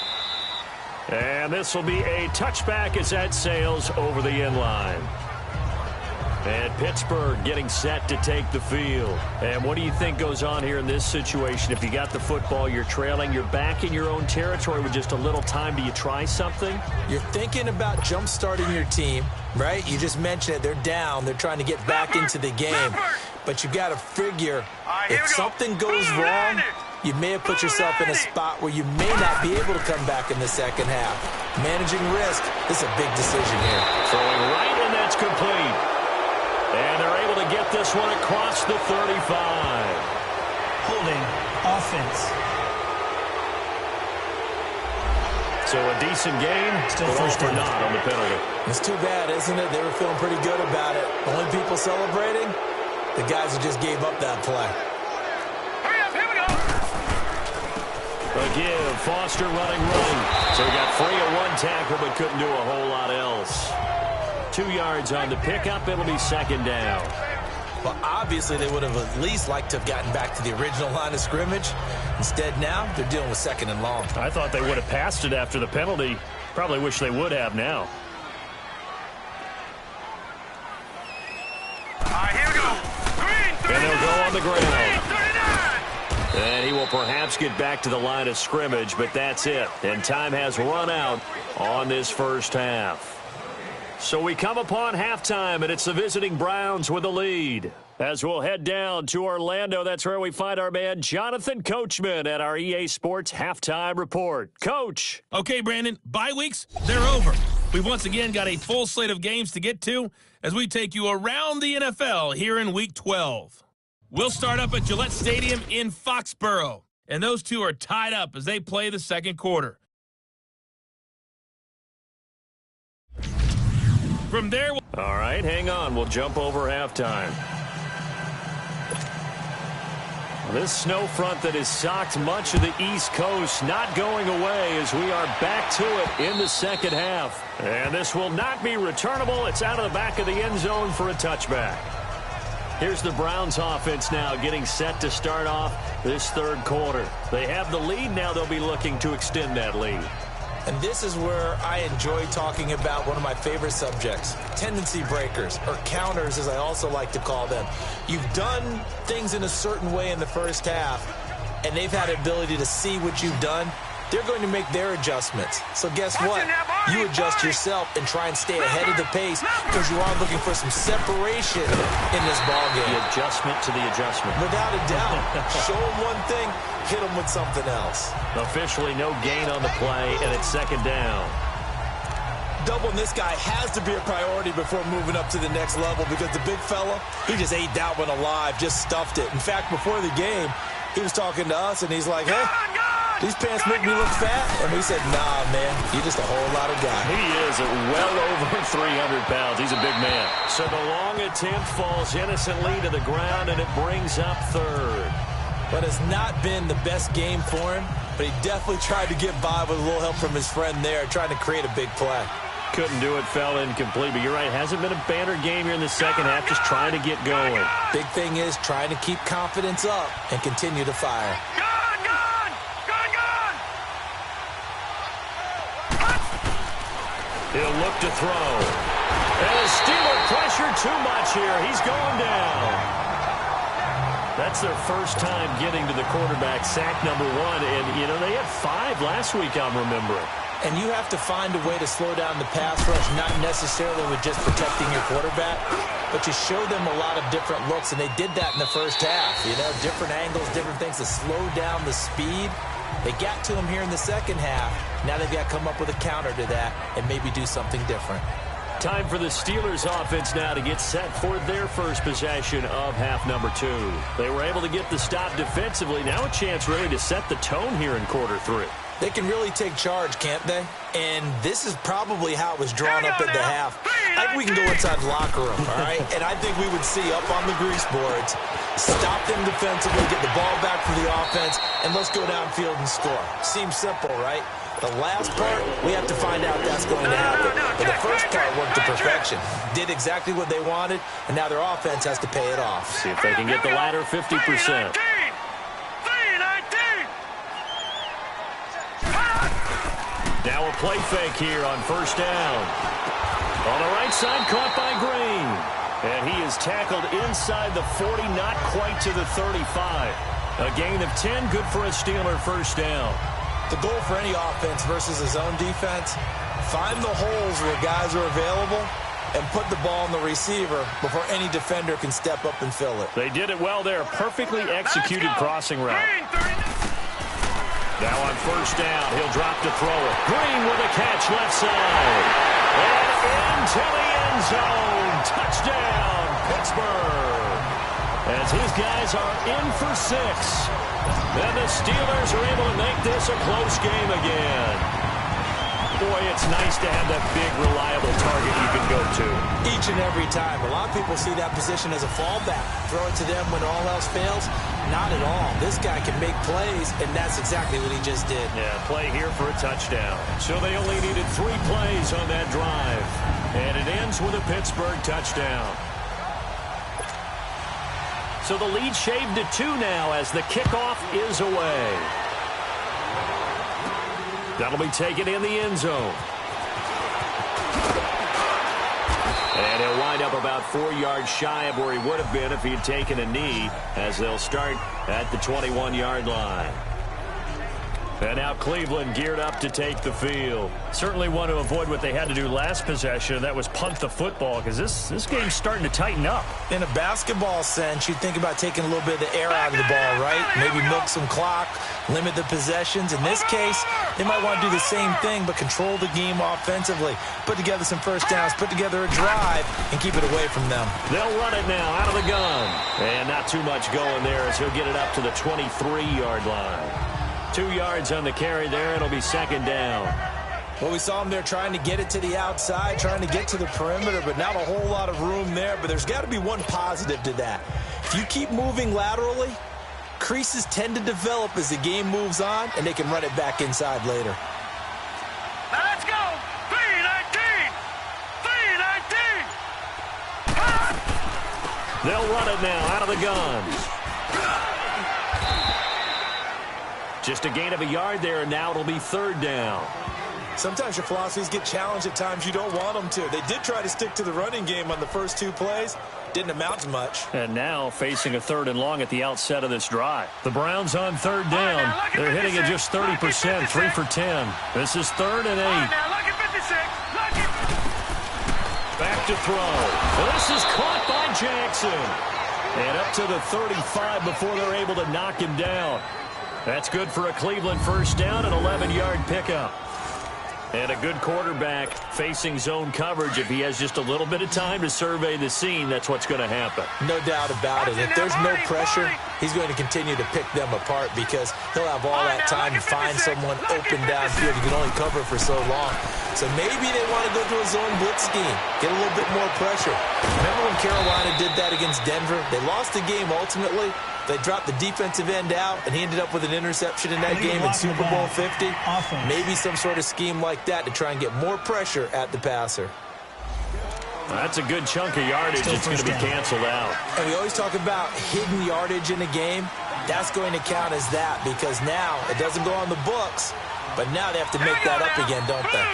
And this will be a touchback as that sails over the end line. And Pittsburgh getting set to take the field. And what do you think goes on here in this situation? If you got the football, you're trailing, you're back in your own territory with just a little time. Do you try something? You're thinking about jump-starting your team, right? You just mentioned it. They're down. They're trying to get back into the game. But you got to figure, if something goes wrong, you may have put yourself in a spot where you may not be able to come back in the second half. Managing risk, this is a big decision here. Throwing right, and that's complete. And they're able to get this one across the 35. Holding offense. So a decent game, Still but all first for down. naught on the penalty. It's too bad, isn't it? They were feeling pretty good about it. Only people celebrating, the guys who just gave up that play. Hurry up, here we go. A give, Foster running. So he got free of one tackle, but couldn't do a whole lot else. 2 yards on the pickup. It'll be second down. Well, obviously, they would have at least liked to have gotten back to the original line of scrimmage. Instead, now, they're dealing with second and long. I thought they would have passed it after the penalty. Probably wish they would have now. All right, here we go. Green, 39. And they'll go on the ground. 39. And he will perhaps get back to the line of scrimmage, but that's it. And time has run out on this first half. So we come upon halftime, and it's the visiting Browns with the lead. As we'll head down to Orlando, that's where we find our man Jonathan Coachman at our EA Sports Halftime Report. Coach. Okay, Brandon, bye weeks, they're over. We've once again got a full slate of games to get to as we take you around the NFL here in Week 12. We'll start up at Gillette Stadium in Foxborough, and those two are tied up as they play the second quarter. From there, All right, hang on. We'll jump over halftime. This snow front that has socked much of the East Coast not going away as we are back to it in the second half. And this will not be returnable. It's out of the back of the end zone for a touchback. Here's the Browns offense now getting set to start off this third quarter. They have the lead. Now they'll be looking to extend that lead. And this is where I enjoy talking about one of my favorite subjects, tendency breakers, or counters as I also like to call them. You've done things in a certain way in the first half, and they've had the ability to see what you've done. They're going to make their adjustments. So guess what? You adjust yourself and try and stay ahead of the pace because you are looking for some separation in this ballgame. The adjustment to the adjustment. Without a doubt. Show them one thing, hit them with something else. Officially no gain on the play, and it's second down. Doubling this guy has to be a priority before moving up to the next level because the big fella, he just ate that one alive, just stuffed it. In fact, before the game, he was talking to us, and he's like, hey, these pants make me look fat? And we said, nah, man, you're just a whole lot of guy. He is well over 300 pounds. He's a big man. So the long attempt falls innocently to the ground, and it brings up third. But it's not been the best game for him, but he definitely tried to get by with a little help from his friend there, trying to create a big play. Couldn't do it, fell incomplete. But you're right, hasn't been a banner game here in the second half, just trying to get going. Big thing is trying to keep confidence up and continue to fire. He'll look to throw. And the Steeler pressure too much here. He's going down. That's their first time getting to the quarterback, sack number 1. And, you know, they had 5 last week, I'm remembering. And you have to find a way to slow down the pass rush, not necessarily with just protecting your quarterback, but you show them a lot of different looks, and they did that in the first half. You know, different angles, different things to slow down the speed. They got to him here in the second half. Now they've got to come up with a counter to that and maybe do something different. Time for the Steelers offense now to get set for their first possession of half number 2. They were able to get the stop defensively. Now a chance really to set the tone here in quarter 3. They can really take charge, can't they? And this is probably how it was drawn up at the half. I think we can go inside the locker room, all right? And I think we would see up on the grease boards, stop them defensively, get the ball back for the offense, and let's go downfield and score. Seems simple, right? The last part, we have to find out that's going to happen. But the first part worked to perfection. Did exactly what they wanted, and now their offense has to pay it off. See if they can get the latter 50%. Now a play fake here on first down. On the right side, caught by Green. And he is tackled inside the 40, not quite to the 35. A gain of 10, good for a Steeler first down. The goal for any offense versus a zone defense, find the holes where guys are available and put the ball in the receiver before any defender can step up and fill it. They did it well there. Perfectly executed crossing route. Now on first down, he'll drop to throw it. Green with a catch left side. And into the end zone. Touchdown, Pittsburgh. As his guys are in for 6. And the Steelers are able to make this a close game again. Boy, it's nice to have that big, reliable target you can go to. Each and every time. A lot of people see that position as a fallback. Throw it to them when all else fails. Not at all. This guy can make plays, and that's exactly what he just did. Yeah, play here for a touchdown. So they only needed 3 plays on that drive. And it ends with a Pittsburgh touchdown. So the lead shaved to 2 now as the kickoff is away. That'll be taken in the end zone. And he'll wind up about 4 yards shy of where he would have been if he had taken a knee, as they'll start at the 21-yard line. And now Cleveland geared up to take the field. Certainly want to avoid what they had to do last possession, and that was punt the football, because this game's starting to tighten up. In a basketball sense, you'd think about taking a little bit of the air out of the ball, right? Maybe milk some clock, limit the possessions. In this case, they might want to do the same thing, but control the game offensively. Put together some first downs, put together a drive, and keep it away from them. They'll run it now out of the gun. And not too much going there as he'll get it up to the 23-yard line. 2 yards on the carry there. It'll be second down. Well, we saw him there trying to get it to the outside, trying to get to the perimeter, but not a whole lot of room there. But there's got to be one positive to that. If you keep moving laterally, creases tend to develop as the game moves on, and they can run it back inside later. Now let's go. 3-19. 3-19. They'll run it now out of the gun. Just a gain of a yard there, and now it'll be third down. Sometimes your philosophies get challenged at times you don't want them to. They did try to stick to the running game on the first 2 plays. Didn't amount to much. And now facing a 3rd and long at the outset of this drive. The Browns on 3rd down. They're hitting at just 30%, 3 for 10. This is 3rd and 8. Back to throw. This is caught by Jackson. And up to the 35 before they're able to knock him down. That's good for a Cleveland first down, an 11-yard pickup. And a good quarterback facing zone coverage. If he has just a little bit of time to survey the scene, that's what's going to happen. No doubt about it. If there's no pressure, he's going to continue to pick them apart because he'll have all that time to find someone open downfield. He can only cover for so long. So maybe they want to go to a zone blitz scheme, get a little bit more pressure. Remember when Carolina did that against Denver? They lost the game ultimately. They dropped the defensive end out, and he ended up with an interception in that game in Super Bowl 50. Maybe some sort of scheme like that to try and get more pressure at the passer. That's a good chunk of yardage. It's going to be canceled out. And we always talk about hidden yardage in a game. That's going to count as that because now it doesn't go on the books, but now they have to make that up again, don't they?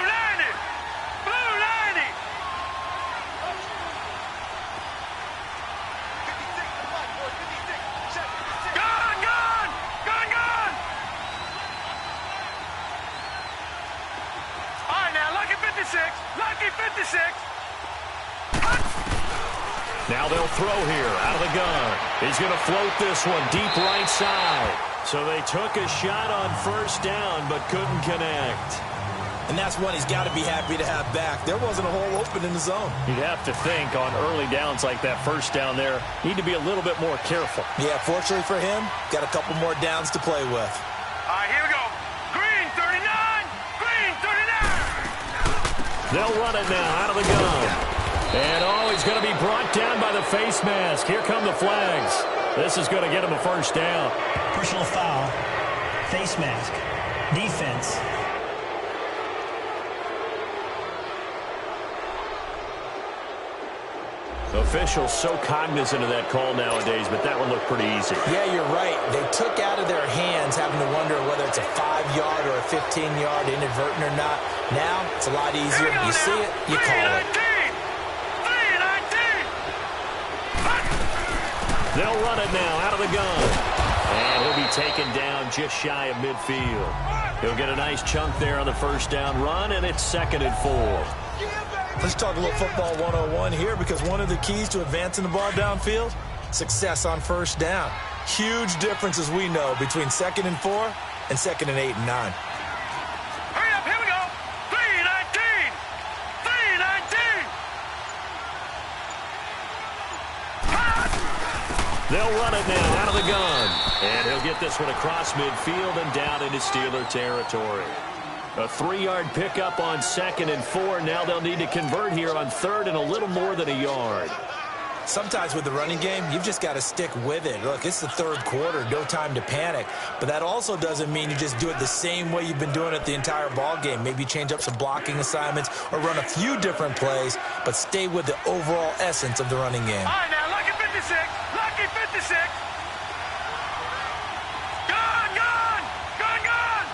Now they'll throw here out of the gun. He's going to float this one deep right side. So they took a shot on first down but couldn't connect. And that's one he's got to be happy to have back. There wasn't a hole open in the zone. You'd have to think on early downs like that first down there, need to be a little bit more careful. Yeah, fortunately for him, got a couple more downs to play with. All right, here we go. Green 39. Green 39. They'll run it now out of the gun. And, he's going to be brought down by the face mask. Here come the flags. This is going to get him a first down. Personal foul. Face mask. Defense. Officials so cognizant of that call nowadays, but that one looked pretty easy. Yeah, you're right. They took out of their hands having to wonder whether it's a 5-yard or a 15-yard inadvertent or not. Now, it's a lot easier. You see it, you call it. They'll run it now out of the gun. And he'll be taken down just shy of midfield. He'll get a nice chunk there on the first down run, and it's 2nd and 4. Let's talk a little football 101 here because one of the keys to advancing the ball downfield, success on first down. Huge difference, as we know, between 2nd and 4 and 2nd and 8 and 9. Hurry up, here we go. 3-19. 3-19. They'll run it now out of the gun. And he'll get this one across midfield and down into Steeler territory. A 3-yard pickup on 2nd and 4. Now they'll need to convert here on 3rd and a little more than a yard. Sometimes with the running game, you've just got to stick with it. Look, it's the 3rd quarter, no time to panic. But that also doesn't mean you just do it the same way you've been doing it the entire ball game. Maybe change up some blocking assignments or run a few different plays, but stay with the overall essence of the running game. All right, now, lucky 56. Lucky 56. Gone, gone. Gone, gone.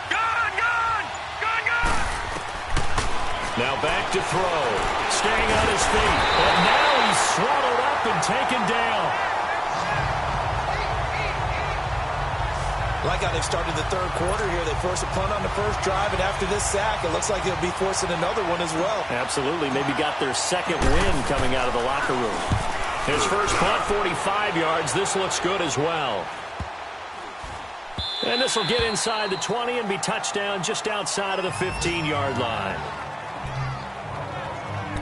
Gone, gone. Gone, gone. Now back to throw. Staying on his feet. And now he's swallowed up and taken down. Like how they've started the 3rd quarter here. They forced a punt on the first drive, and after this sack, it looks like they'll be forcing another one as well. Absolutely. Maybe got their 2nd win coming out of the locker room. His first punt, 45 yards. This looks good as well. And this will get inside the 20 and be touchdown just outside of the 15-yard line.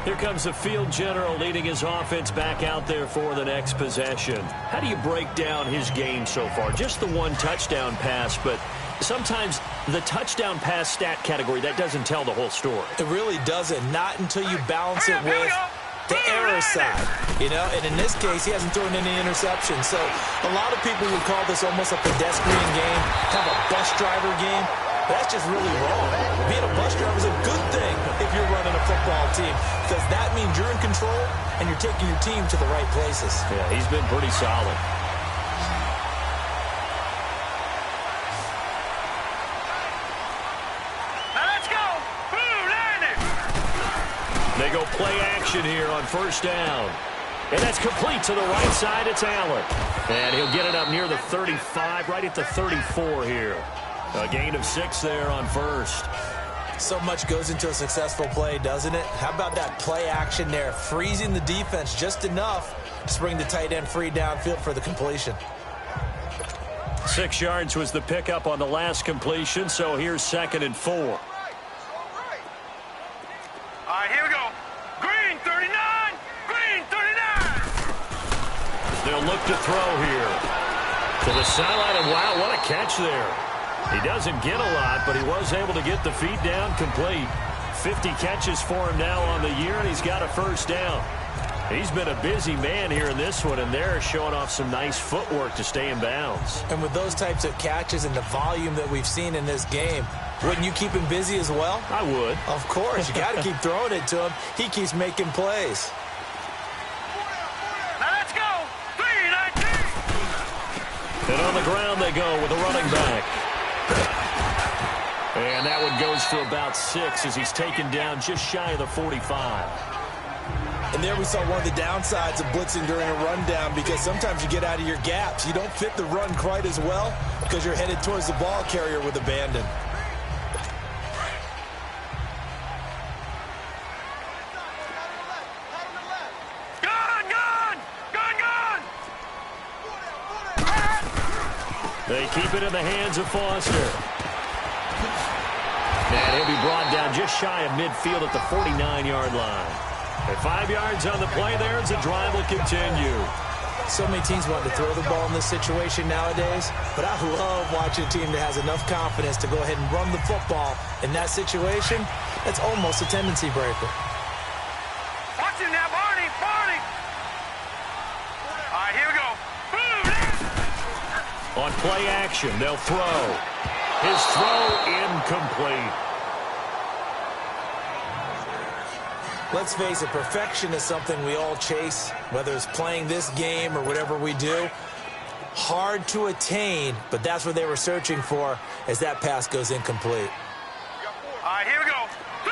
Here comes the field general leading his offense back out there for the next possession. How do you break down his game so far? Just the 1 touchdown pass, but sometimes the touchdown pass stat category, that doesn't tell the whole story. It really doesn't. Not until you balance it with the error side. You know, and in this case, he hasn't thrown any interceptions. So a lot of people would call this almost a pedestrian game, kind of a bus driver game. That's just really wrong. Being a bus driver is a good thing if you're running a football team, because that means you're in control and you're taking your team to the right places. Yeah, he's been pretty solid. Now let's go. Boom, land it. They go play action here on 1st down. And that's complete to the right side. It's Allen. And he'll get it up near the 35, right at the 34 here. A gain of 6 there on 1st. So much goes into a successful play, doesn't it? How about that play action there, freezing the defense just enough to bring the tight end free downfield for the completion. 6 yards was the pickup on the last completion, so here's 2nd and 4. All right, here we go. Green 39. Green 39. They'll look to throw here. To the sideline, and wow, what a catch there. He doesn't get a lot, but he was able to get the feet down complete. 50 catches for him now on the year, and he's got a 1st down. He's been a busy man here in this one, and they're showing off some nice footwork to stay in bounds. And with those types of catches and the volume that we've seen in this game, wouldn't you keep him busy as well? I would. Of course. You got to keep throwing it to him. He keeps making plays. Now let's go. 3-19. And on the ground they go with a running back. And that one goes for about 6 as he's taken down just shy of the 45. And there we saw one of the downsides of blitzing during a rundown, because sometimes you get out of your gaps. You don't fit the run quite as well because you're headed towards the ball carrier with abandon. Gone, gone. Gone, gone. They keep it in the hands of Foster. And he'll be brought down just shy of midfield at the 49-yard line. At 5 yards on the play there as the drive will continue. So many teams want to throw the ball in this situation nowadays, but I love watching a team that has enough confidence to go ahead and run the football in that situation. That's almost a tendency breaker. Watch it now, Barney. Barney. All right, here we go. Boom. On play action, they'll throw. His throw incomplete. Let's face it, perfection is something we all chase, whether it's playing this game or whatever we do. Hard to attain, but that's what they were searching for as that pass goes incomplete. All right, here we go. 3-19.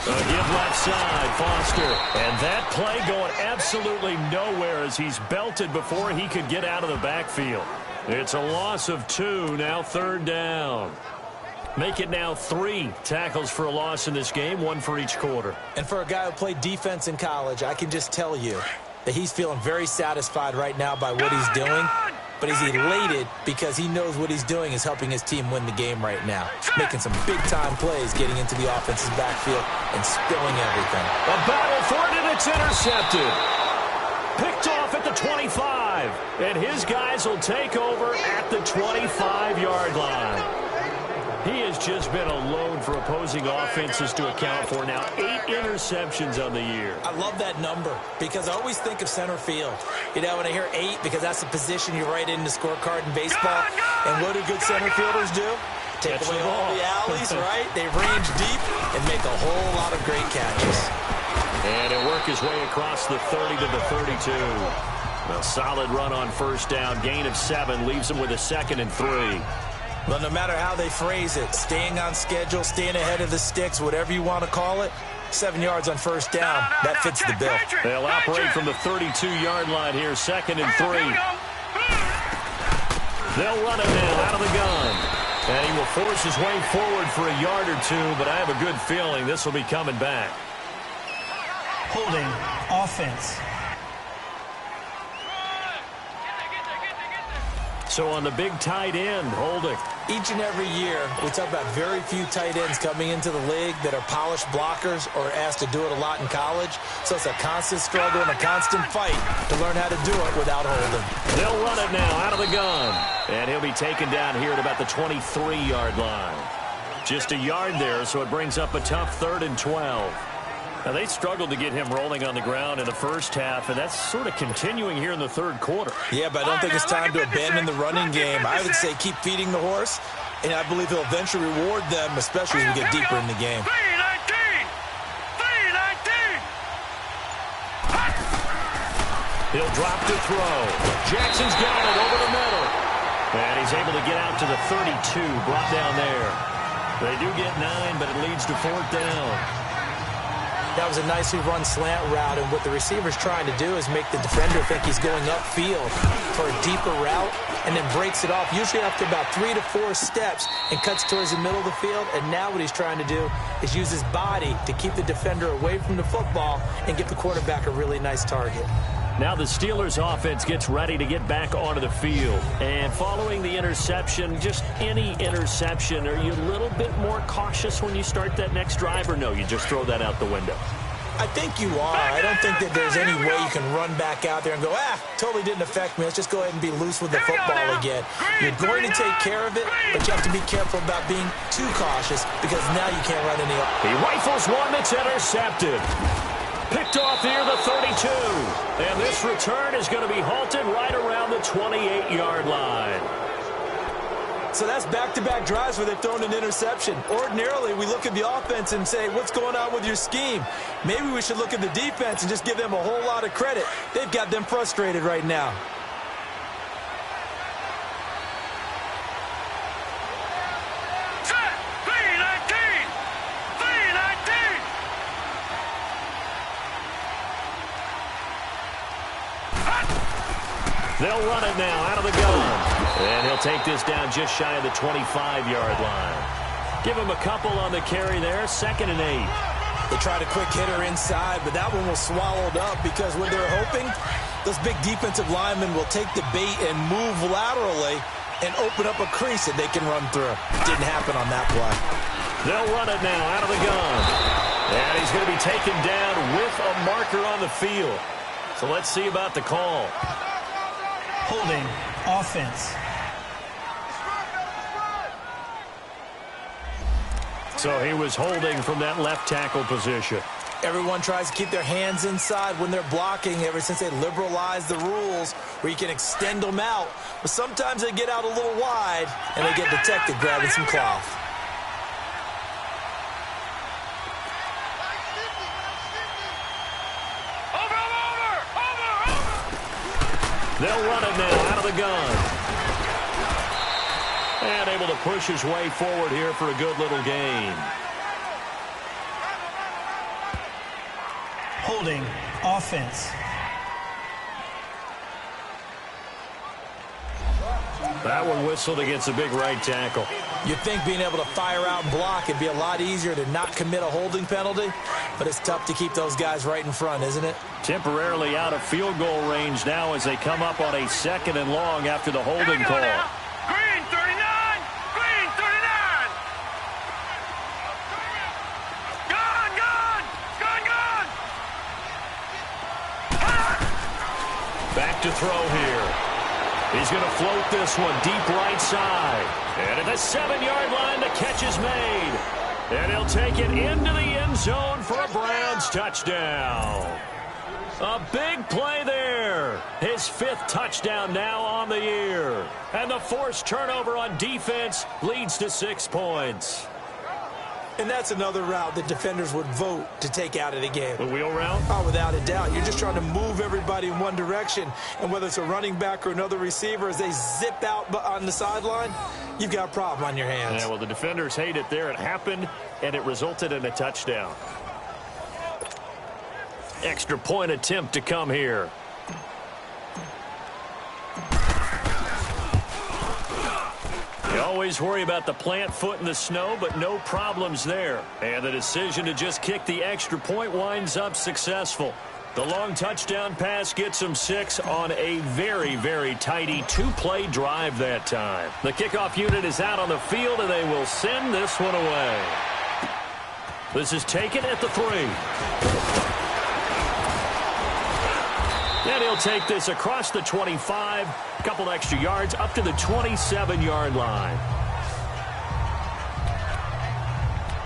A give left side, Foster. And that play going absolutely nowhere as he's belted before he could get out of the backfield. It's a loss of 2, now 3rd down. Make it now 3 tackles for a loss in this game, 1 for each quarter. And for a guy who played defense in college, I can just tell you that he's feeling very satisfied right now by what he's doing. But he's elated because he knows what he's doing is helping his team win the game right now. Making some big-time plays, getting into the offense's backfield and spilling everything. A battle for it, and it's intercepted. Picked off at the 25. And his guys will take over at the 25-yard line. He has just been a load for opposing offenses to account for. Now 8 interceptions on the year. I love that number because I always think of center field. You know, when I hear 8, because that's the position you write in the scorecard in baseball. And what do good center fielders do? Take away all the alleys, right? They range deep and make a whole lot of great catches. And he'll work his way across the 30 to the 32. A solid run on first down. Gain of 7 leaves him with a 2nd and 3. Well, no matter how they phrase it, staying on schedule, staying ahead of the sticks, whatever you want to call it, 7 yards on first down, that fits the bill. They'll operate from the 32-yard line here, 2nd and 3. They'll run it now out of the gun. And he will force his way forward for a yard or 2, but I have a good feeling this will be coming back. Holding offense. So on the big tight end, holding. Each and every year, we talk about very few tight ends coming into the league that are polished blockers or asked to do it a lot in college. So it's a constant struggle and a constant fight to learn how to do it without holding. They'll run it now out of the gun. And he'll be taken down here at about the 23-yard line. Just a yard there, so it brings up a tough 3rd and 12. Now, they struggled to get him rolling on the ground in the first half, and that's sort of continuing here in the 3rd quarter. Yeah, but I don't think it's time to abandon the running game. I would say keep feeding the horse, and I believe he'll eventually reward them, especially as we get deeper in the game. 3-19! He'll drop to throw. Jackson's got it over the middle. And he's able to get out to the 32, brought down there. They do get 9, but it leads to 4th down. That was a nicely run slant route, and what the receiver's trying to do is make the defender think he's going upfield for a deeper route, and then breaks it off, usually after about 3 to 4 steps, and cuts towards the middle of the field. And now what he's trying to do is use his body to keep the defender away from the football and give the quarterback a really nice target. Now the Steelers offense gets ready to get back onto the field. And following the interception, just any interception, are you a little bit more cautious when you start that next drive, or no, you just throw that out the window? I think you are. I don't think that there's any way you can run back out there and go, totally didn't affect me. Let's just go ahead and be loose with the football again. You're going to take care of it, but you have to be careful about being too cautious because now you can't run any. He rifles one that's intercepted. Picked off near the 32. And this return is going to be halted right around the 28-yard line. So that's back-to-back drives where they've thrown an interception. Ordinarily, we look at the offense and say, what's going on with your scheme? Maybe we should look at the defense and just give them a whole lot of credit. They've got them frustrated right now. They'll run it now out of the gun. And he'll take this down just shy of the 25-yard line. Give him a couple on the carry there, 2nd and 8. They tried a quick hitter inside, but that one was swallowed up because what they're hoping, those big defensive linemen will take the bait and move laterally and open up a crease that they can run through. Didn't happen on that play. They'll run it now out of the gun. And he's going to be taken down with a marker on the field. So let's see about the call. Holding offense. So he was holding from that left tackle position. Everyone tries to keep their hands inside when they're blocking ever since they liberalized the rules where you can extend them out. But sometimes they get out a little wide and they get detected grabbing some cloth. They'll run it now out of the gun. And able to push his way forward here for a good little gain. Holding offense. That one whistled against a big right tackle. You'd think being able to fire out and block would be a lot easier to not commit a holding penalty, but it's tough to keep those guys right in front, isn't it? Temporarily out of field goal range now as they come up on a 2nd and long after the holding call. Green 39! Green 39! Gone! Gone! Gone! Gone! Back to throw here. He's going to float this one deep right side. And at the 7-yard line, the catch is made. And he'll take it into the end zone for a Browns touchdown. A big play there. His 5th touchdown now on the year. And the forced turnover on defense leads to 6 points. And that's another route that defenders would vote to take out of the game. The wheel route? Oh, without a doubt. You're just trying to move everybody in one direction. And whether it's a running back or another receiver, as they zip out on the sideline, you've got a problem on your hands. Yeah, well, the defenders hate it there. It happened, and it resulted in a touchdown. Extra point attempt to come here. You always worry about the plant foot in the snow, but no problems there. And the decision to just kick the extra point winds up successful. The long touchdown pass gets him 6 on a very, very tidy 2-play drive that time. The kickoff unit is out on the field, and they will send this one away. This is taken at the 3. And he'll take this across the 25, a couple extra yards up to the 27-yard line.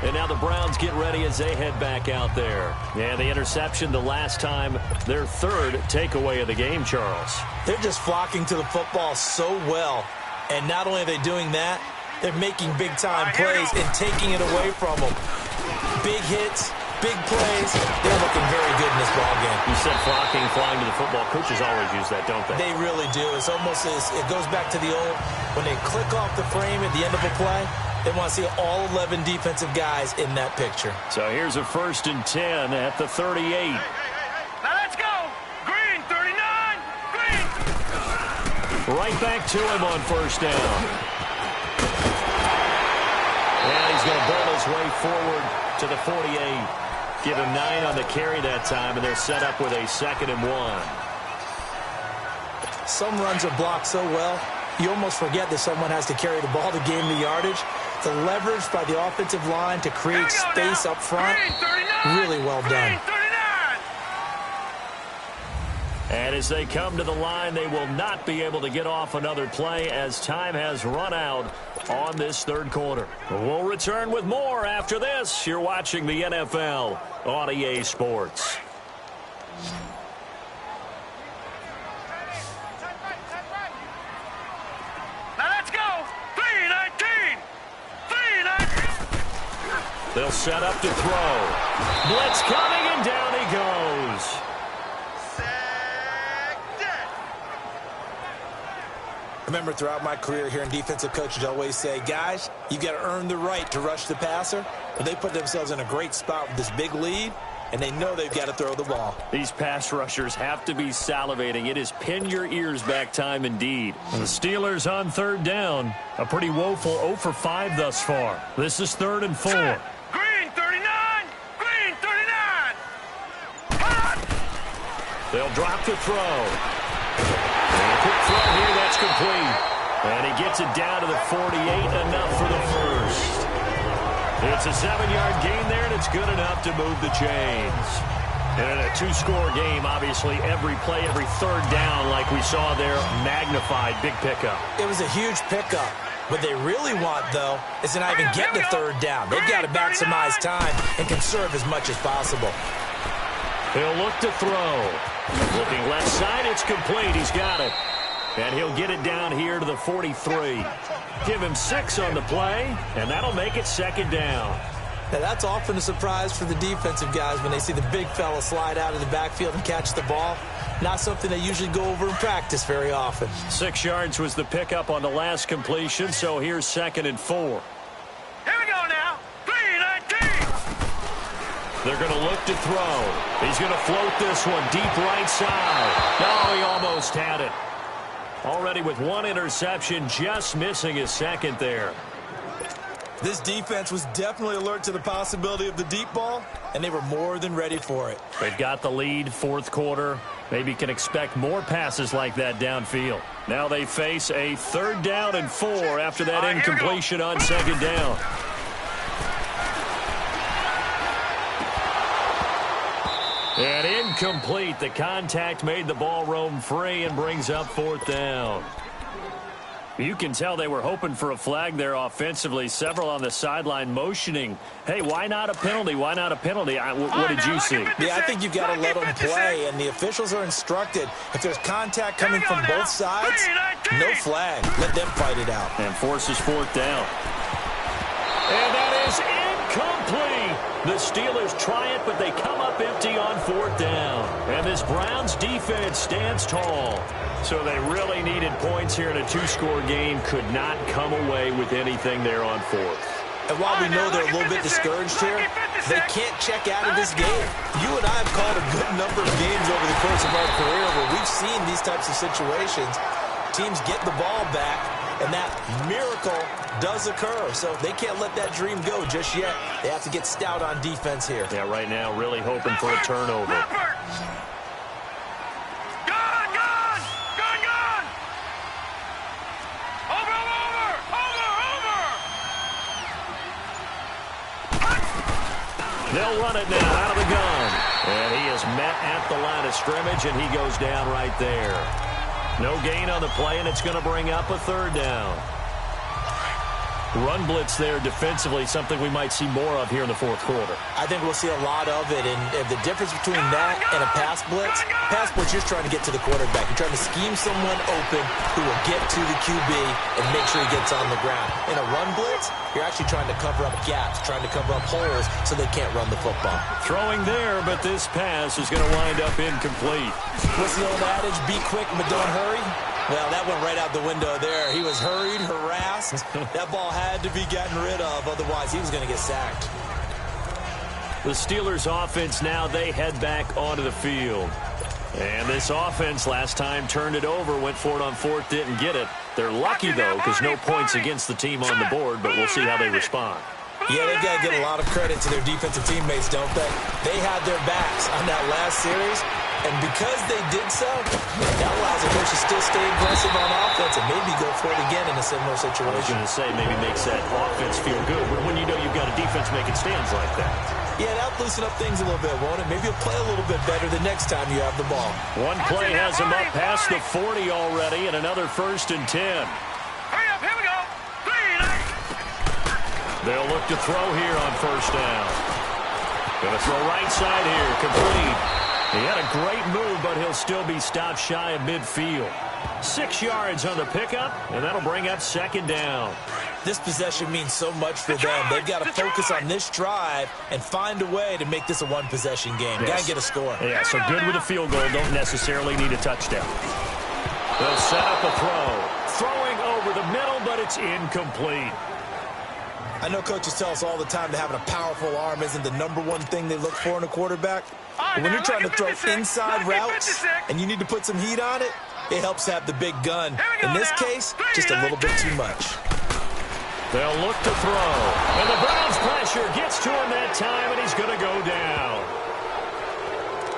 And now the Browns get ready as they head back out there. And the interception the last time, their 3rd takeaway of the game, Charles. They're just flocking to the football so well. And not only are they doing that, they're making big-time plays and taking it away from them. Big hits, big plays. They're looking very good in this ballgame. You said flocking, flying to the football. Coaches always use that, don't they? They really do. It's almost as it goes back to the old, when they click off the frame at the end of a play, they want to see all 11 defensive guys in that picture. So here's a 1st and 10 at the 38. Now let's go. Green, 39. Green. Right back to him on 1st down. And he's going to burn his way forward to the 48. Give him 9 on the carry that time, and they're set up with a 2nd and 1. Some runs are blocked so well, you almost forget that someone has to carry the ball to gain the yardage. The leverage by the offensive line to create space up front, really well done. And as they come to the line, they will not be able to get off another play as time has run out on this 3rd quarter. We'll return with more after this. You're watching the NFL on EA Sports. Now let's go. 3-19. 3-19. They'll set up to throw. Blitz coming, and down he goes. Remember, throughout my career here in defensive coaches, I always say, guys, you got to earn the right to rush the passer. But they put themselves in a great spot with this big lead, and they know they've got to throw the ball. These pass rushers have to be salivating. It is pin your ears back time indeed. And the Steelers on 3rd down. A pretty woeful 0 for 5 thus far. This is 3rd and 4. Green, 39. Green, 39. Hot. They'll drop the throw. And a quick throw here, that's complete. And he gets it down to the 48, enough for the 1st. It's a 7-yard gain there, and it's good enough to move the chains. And in a 2-score game, obviously, every play, every 3rd down, like we saw there, magnified, big pickup. It was a huge pickup. What they really want, though, is to not even get the 3rd down. They've got to maximize time and conserve as much as possible. He'll look to throw. Looking left side, it's complete. He's got it. And he'll get it down here to the 43. Give him 6 on the play, and that'll make it 2nd down. Now, that's often a surprise for the defensive guys when they see the big fella slide out of the backfield and catch the ball. Not something they usually go over in practice very often. 6 yards was the pickup on the last completion, so here's 2nd and 4. Here we go now. 3-19. They're going to look to throw. He's going to float this one deep right side. No, he almost had it. Already with 1 interception, just missing his 2nd there. This defense was definitely alert to the possibility of the deep ball, and they were more than ready for it. They've got the lead, 4th quarter. Maybe can expect more passes like that downfield. Now they face a 3rd down and 4 after that incompletion on 2nd down. And incomplete. The contact made the ball roam free and brings up 4th down. You can tell they were hoping for a flag there offensively. Several on the sideline motioning, hey, why not a penalty? Why not a penalty? What did you see? Yeah, I think you've got to let them play, and the officials are instructed. If there's contact coming from both sides, no flag. Let them fight it out. And forces fourth down. And that is incomplete. The Steelers try it, but they come up empty on fourth down. And this Browns defense stands tall. So they really needed points here in a two-score game. Could not come away with anything there on fourth. And while we know they're a little bit discouraged here, they can't check out of this game. You and I have called a good number of games over the course of our career where we've seen these types of situations. Teams get the ball back, and that miracle does occur. So they can't let that dream go just yet. They have to get stout on defense here. Yeah, right now really hoping for a turnover. They'll run it now out of the gun. And he is met at the line of scrimmage, and he goes down right there. No gain on the play, and it's going to bring up a third down. Run blitz there defensively, something we might see more of here in the fourth quarter. I think we'll see a lot of it, and the difference between that and a pass blitz, you're just trying to get to the quarterback. You're trying to scheme someone open who will get to the QB and make sure he gets on the ground. In a run blitz, you're actually trying to cover up gaps, trying to cover up holes so they can't run the football. Throwing there, but this pass is going to wind up incomplete. What's the old adage? Be quick, but don't hurry. Well, that went right out the window there. He was hurried, harassed. That ball had to be gotten rid of, otherwise he was going to get sacked. The Steelers offense now, they head back onto the field. And this offense last time turned it over, went for it on fourth, didn't get it. They're lucky, though, because no points against the team on the board, but we'll see how they respond. Yeah, they've got to get a lot of credit to their defensive teammates, don't they? They had their backs on that last series, and because they did so, that allows the coach to still stay aggressive on offense and maybe go for it again in a similar situation. I was going to say, maybe makes that offense feel good when you know you've got a defense making stands like that. Yeah, that'll loosen up things a little bit, won't it? Maybe you'll play a little bit better the next time you have the ball. One play has them up past the 40 already, and another 1st and 10. Hurry up, here we go. 3 and 8. They'll look to throw here on first down. Going to throw right side here, complete. He had a great move, but he'll still be stopped shy of midfield. 6 yards on the pickup, and that'll bring up 2nd down. This possession means so much for them. They've got to focus on this drive and find a way to make this a one-possession game. Yes. Got to get a score. Yeah, so good with a field goal. Don't necessarily need a touchdown. They'll set up a throw. Throwing over the middle, but it's incomplete. I know coaches tell us all the time that having a powerful arm isn't the #1 thing they look for in a quarterback. But when you're trying to throw inside routes and you need to put some heat on it, it helps to have the big gun. In this case, just a little bit too much. They'll look to throw. And the Browns' pressure gets to him that time, and he's going to go down.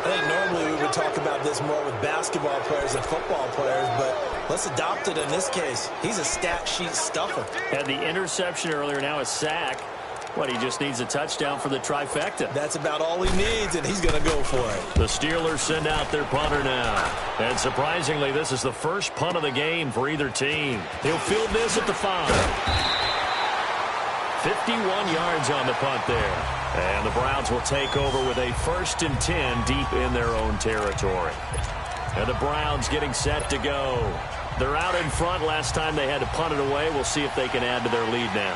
I think normally we would talk about this more with basketball players and football players, but let's adopt it in this case. He's a stat sheet stuffer. Had the interception earlier, now a sack. What, he just needs a touchdown for the trifecta. That's about all he needs, and he's going to go for it. The Steelers send out their punter now. And surprisingly, this is the first punt of the game for either team. He'll field this at the 5. 51 yards on the punt there. And the Browns will take over with a 1st and 10 deep in their own territory. And the Browns getting set to go. They're out in front. Last time they had to punt it away. We'll see if they can add to their lead now.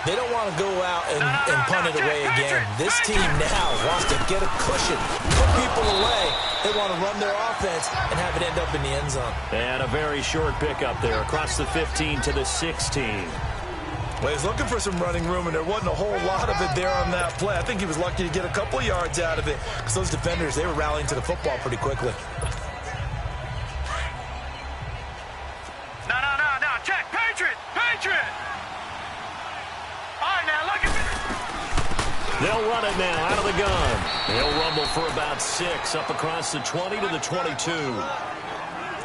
They don't want to go out and punt it away again. This team now wants to get a cushion, put people away. They want to run their offense and have it end up in the end zone. And a very short pickup there across the 15 to the 16. Well, he's looking for some running room, and there wasn't a whole lot of it there on that play. I think he was lucky to get a couple yards out of it because those defenders, they were rallying to the football pretty quickly. No. Check. Patriot. All right, now, look at this. They'll run it now out of the gun. He'll rumble for about 6 up across the 20 to the 22.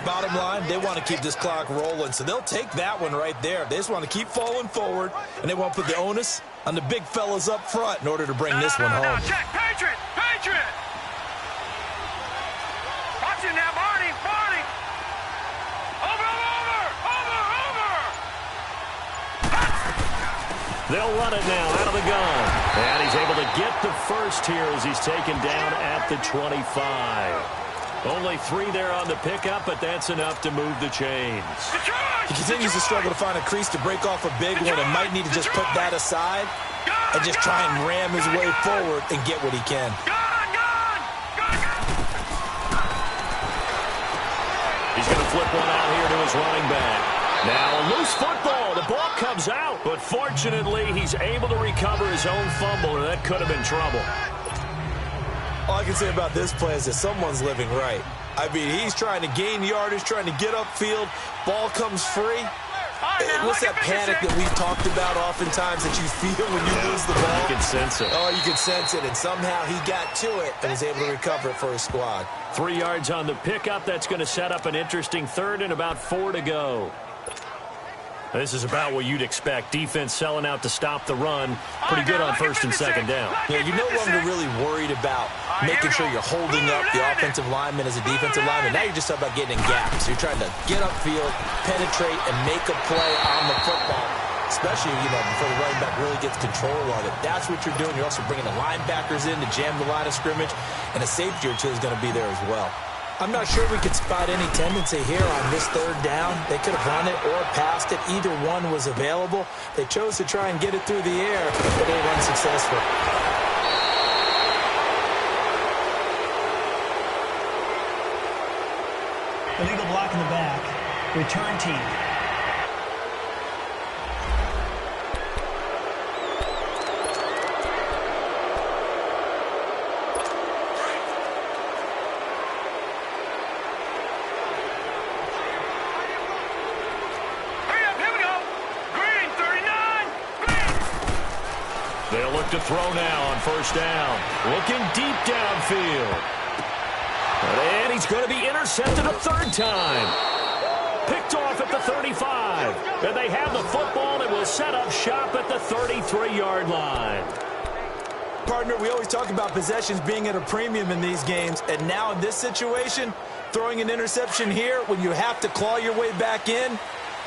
Bottom line, they want to keep this clock rolling, so they'll take that one right there. They just want to keep falling forward, and they want to put the onus on the big fellas up front in order to bring this one home. No, check. Patriot. Watch it now, Barney. Over. They'll run it now out of the gun. And he's able to get the first here as he's taken down at the 25. Only 3 there on the pickup, but that's enough to move the chains. He continues to struggle to find a crease to break off a big one and might need to just put that aside and just try and ram his way forward and get what he can. He's going to flip one out here to his running back. Now a loose football. The ball comes out, but fortunately he's able to recover his own fumble, or that could have been trouble. All I can say about this play is that someone's living right. I mean, he's trying to gain yardage, trying to get upfield. Ball comes free. What's that panic that we've talked about oftentimes that you feel when you lose the ball? You can sense it. Oh, you can sense it, and somehow he got to it and was able to recover it for his squad. 3 yards on the pickup. That's going to set up an interesting third and about 4 to go. This is about what you'd expect. Defense selling out to stop the run. Pretty good on first and second down. Yeah, you're no longer really worried about making sure you're holding up the offensive lineman as a defensive lineman. Now you're just talking about getting in gaps. You're trying to get upfield, penetrate, and make a play on the football, especially, before the running back really gets control of it. That's what you're doing. You're also bringing the linebackers in to jam the line of scrimmage, and a safety or two is going to be there as well. I'm not sure we could spot any tendency here on this third down. They could have run it or passed it. Either one was available. They chose to try and get it through the air, but they were unsuccessful. Illegal block in the back. Return team. They'll look to throw now on first down. Looking deep downfield. And he's going to be intercepted a third time. Picked off at the 35. And they have the football and will set up shop at the 33-yard line. Partner, we always talk about possessions being at a premium in these games. And now in this situation, throwing an interception here when you have to claw your way back in,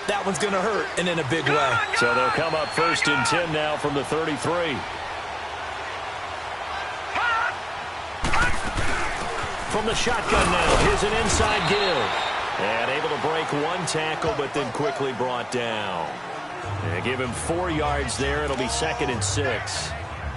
that one's going to hurt, and in a big way. So they'll come up first and 10 now from the 33. From the shotgun now, here's an inside give. And able to break one tackle, but then quickly brought down. And give him 4 yards there. It'll be 2nd and 6.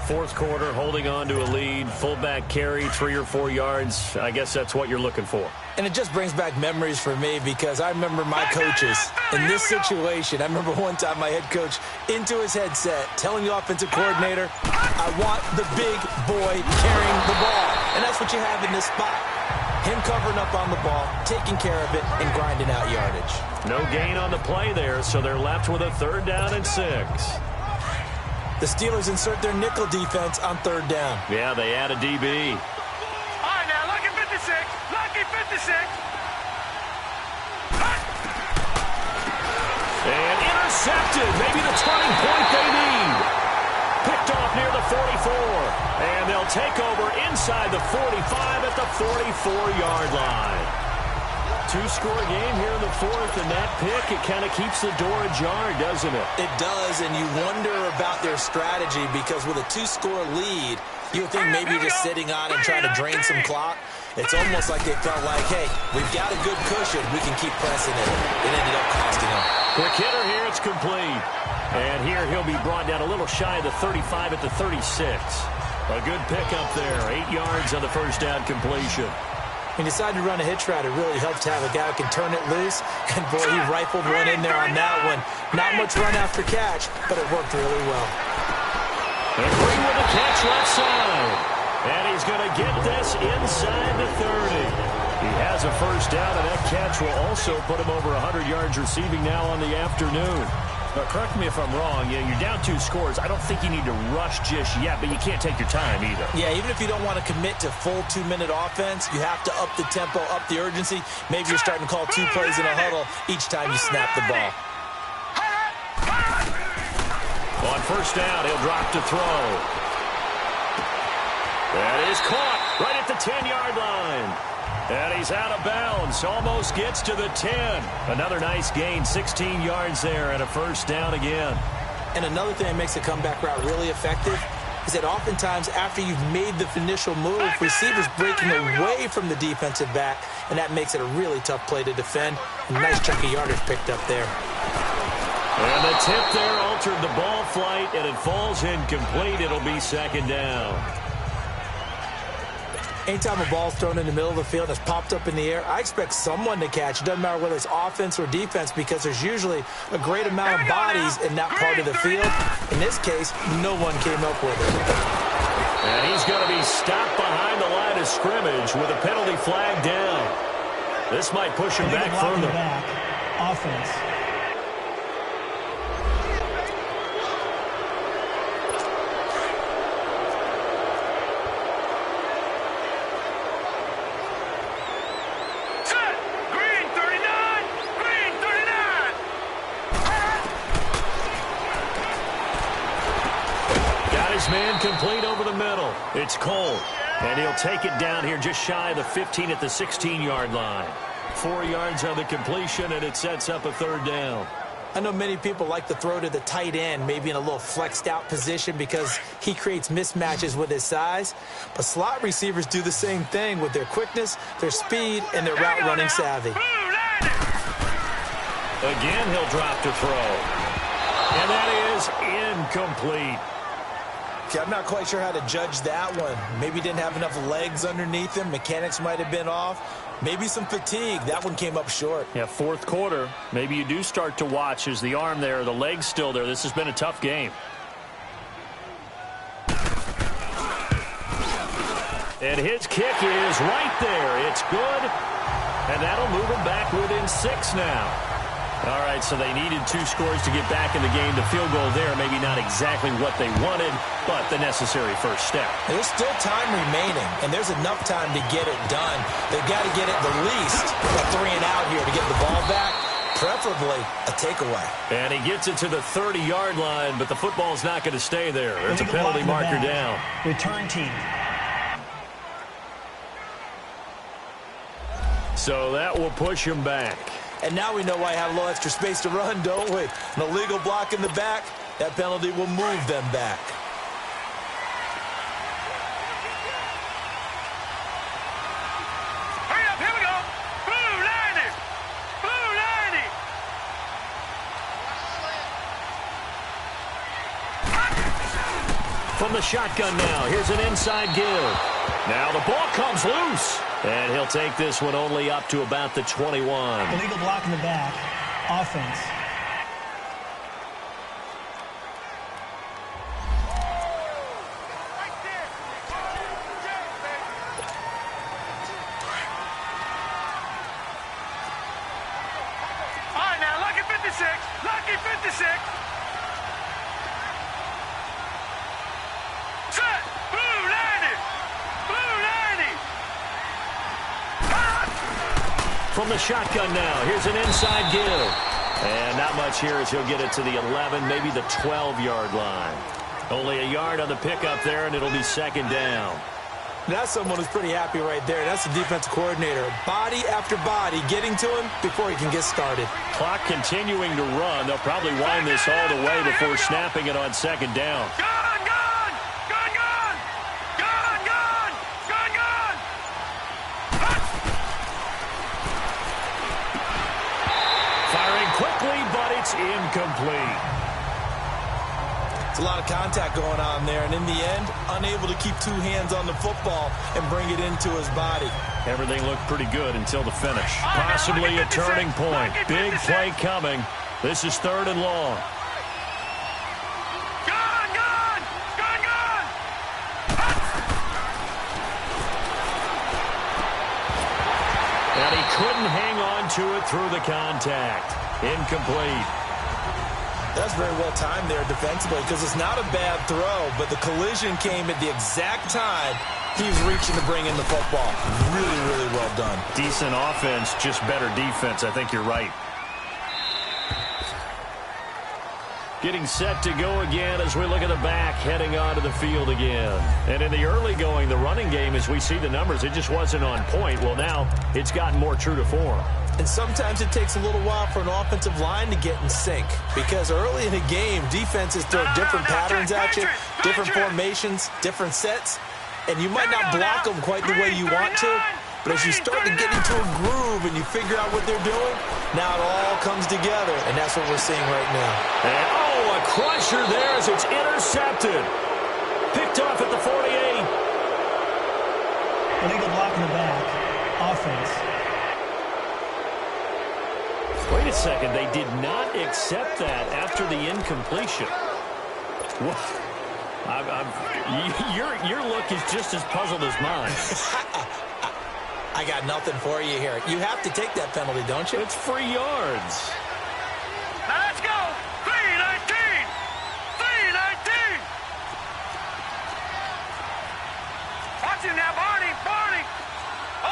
Fourth quarter, holding on to a lead. Fullback carry, 3 or 4 yards. I guess that's what you're looking for. And it just brings back memories for me because I remember my coaches in this situation. I remember one time my head coach into his headset telling the offensive coordinator, I want the big boy carrying the ball. And that's what you have in this spot. Him covering up on the ball, taking care of it, and grinding out yardage. No gain on the play there, so they're left with a 3rd down and 6. The Steelers insert their nickel defense on 3rd down. Yeah, they add a DB. All right, now, lucky 56. Lucky 56. And intercepted. Maybe the turning point they need. Picked off near the 44. And they'll take over inside the 45 at the 44-yard line. 2-score game here in the 4th, and that pick, it kind of keeps the door ajar, doesn't it? It does, and you wonder about their strategy because with a 2-score lead, you would think maybe you're just sitting on and trying to drain some clock. It's almost like they felt like, hey, we've got a good cushion. We can keep pressing it. It ended up costing them. Quick hitter here. It's complete. And here he'll be brought down a little shy of the 35 at the 36. A good pickup there. 8 yards on the first down completion. He decided to run a hitch route. It really helps to have a guy who can turn it loose. And, boy, he rifled one in there on that one. Not much run after catch, but it worked really well. And Green with a catch left side. And he's going to get this inside the 30. He has a first down, and that catch will also put him over 100 yards receiving now on the afternoon. Correct me if I'm wrong. You're down 2 scores. I don't think you need to rush just yet, but you can't take your time either. Yeah, even if you don't want to commit to full 2-minute offense, you have to up the tempo, up the urgency. Maybe you're starting to call 2 plays in a huddle each time you snap the ball. On first down, he'll drop to throw. That is caught right at the 10-yard line. And he's out of bounds. Almost gets to the 10. Another nice gain, 16 yards there, and a first down again. And another thing that makes a comeback route really effective is that oftentimes after you've made the initial move, receivers breaking away from the defensive back, and that makes it a really tough play to defend. A nice chunk of yardage picked up there. And the tip there altered the ball flight, and it falls incomplete. It'll be second down. Anytime a ball's thrown in the middle of the field that's popped up in the air, I expect someone to catch. It doesn't matter whether it's offense or defense, because there's usually a great amount of bodies in that part of the field. In this case, no one came up with it. And he's going to be stopped behind the line of scrimmage with a penalty flag down. This might push him back further. Offense. Man complete over the middle. It's Cole, and he'll take it down here just shy of the 15 at the 16-yard line. 4 yards on the completion, and it sets up a third down. I know many people like to throw to the tight end, maybe in a little flexed out position because he creates mismatches with his size. But slot receivers do the same thing with their quickness, their speed, and their route running savvy. Again, he'll drop to throw. And that is incomplete. Okay, I'm not quite sure how to judge that one. Maybe didn't have enough legs underneath him. Mechanics might have been off. Maybe some fatigue. That one came up short. Yeah, fourth quarter. Maybe you do start to watch. Is the arm there, the leg's still there? This has been a tough game. And his kick is right there. It's good. And that'll move him back within 6 now. All right, so they needed 2 scores to get back in the game. The field goal there, maybe not exactly what they wanted, but the necessary first step. There's still time remaining, and there's enough time to get it done. They've got to get it the least a 3 and out here to get the ball back, preferably a takeaway. And he gets it to the 30-yard line, but the football's not going to stay there. There's a penalty marker down. Return team. So that will push him back. And now we know why I have a little extra space to run, don't we? An illegal block in the back, that penalty will move them back. Hurry up, here we go. Blue 90. Blue 90. From the shotgun now, here's an inside give. Now the ball comes loose. And he'll take this one only up to about the 21. Illegal block in the back. Offense. All right, now, lucky 56. Lucky 56. Set. Blue 90. Blue 90. From the shotgun now, here's an inside give. And not much here as he'll get it to the 11, maybe the 12-yard line. Only a yard on the pickup there, and it'll be second down. That's someone who's pretty happy right there. That's the defensive coordinator. Body after body getting to him before he can get started. Clock continuing to run. They'll probably wind this all the way before snapping it on second down. Gun, gun. Gun, gun. Gun, gun. Gun, gun. Firing quickly, but it's incomplete. It's a lot of contact going on there, and in the end, unable to keep 2 hands on the football and bring it into his body. Everything looked pretty good until the finish. Possibly a turning point. Big play coming. This is 3rd and long. Gun, gun. Gun, gun. And he couldn't hang on to it through the contact. Incomplete. That's very well timed there defensively because it's not a bad throw, but the collision came at the exact time he was reaching to bring in the football. Really, really well done. Decent offense, just better defense. I think you're right. Getting set to go again as we look at the back, heading onto the field again. And in the early going, the running game, as we see the numbers, it just wasn't on point. Well, now it's gotten more true to form. And sometimes it takes a little while for an offensive line to get in sync, because early in a game, defenses throw different patterns at you, different formations, different sets, and you might not block them quite the way you want to, but as you start to get into a groove and you figure out what they're doing, now it all comes together, and that's what we're seeing right now. And, oh, a crusher there as it's intercepted. Picked off at the 48. Illegal block in the back. Offense. Wait a second. They did not accept that after the incompletion. Your look is just as puzzled as mine. I got nothing for you here. You have to take that penalty, don't you? It's free yards. Now let's go. 3-19. 3-19. Watch him now, Barney. Barney.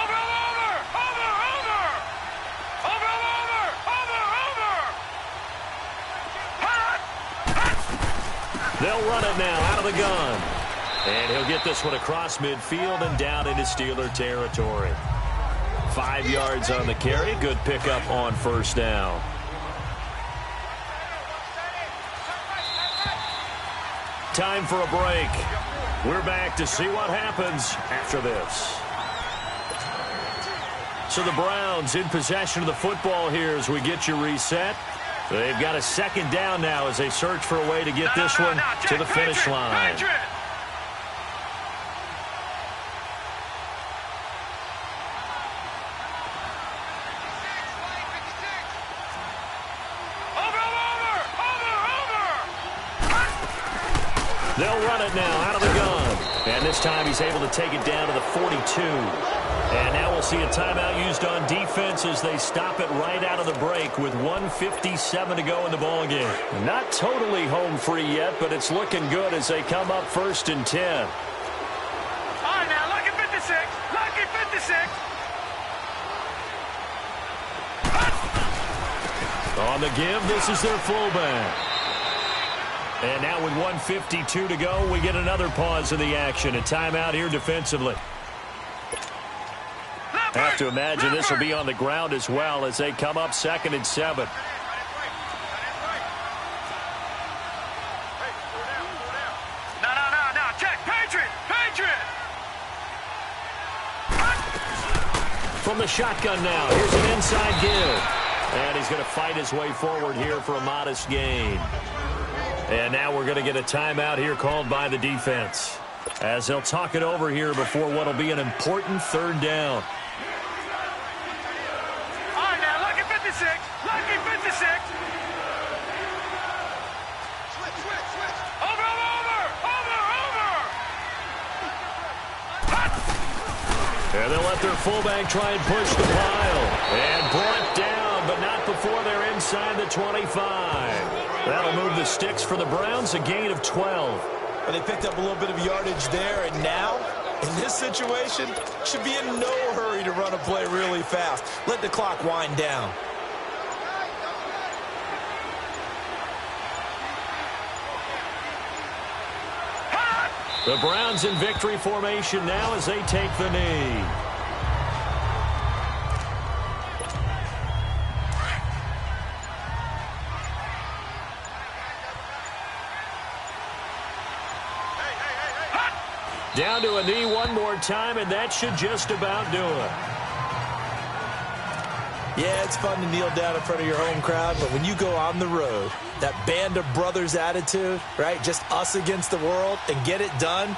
Over. They'll run it now out of the gun. And he'll get this one across midfield and down into Steeler territory. 5 yards on the carry. Good pickup on first down. Time for a break. We're back to see what happens after this. So the Browns in possession of the football here as we get you reset. They've got a second down now as they search for a way to get this one to the finish line. They'll run it now out of the gun. And this time he's able to take it down to the 42. And now we'll see a timeout used on defense as they stop it right out of the break with 1:57 to go in the ballgame. Not totally home free yet, but it's looking good as they come up 1st and 10. All right, now, lucky 56. Lucky 56. On the give, this is their fullback. And now with 1:52 to go, we get another pause in the action. A timeout here defensively. Have to imagine this will be on the ground as well as they come up 2nd and 7. No. Check. Patriot. From the shotgun now, here's an inside give. And he's going to fight his way forward here for a modest gain. And now we're going to get a timeout here called by the defense as they'll talk it over here before what will be an important 3rd down. All right, now, lucky 56. Lucky 56. Over. And they'll let their fullback try and push the pile. And brought down, but not before they're inside the 25. That'll move the sticks for the Browns, a gain of 12. Well, they picked up a little bit of yardage there, and now, in this situation, should be in no hurry to run a play really fast. Let the clock wind down. The Browns in victory formation now as they take the knee. Down to a knee one more time, and that should just about do it. Yeah, it's fun to kneel down in front of your home crowd, but when you go on the road, that band of brothers attitude, right? Just us against the world and get it done.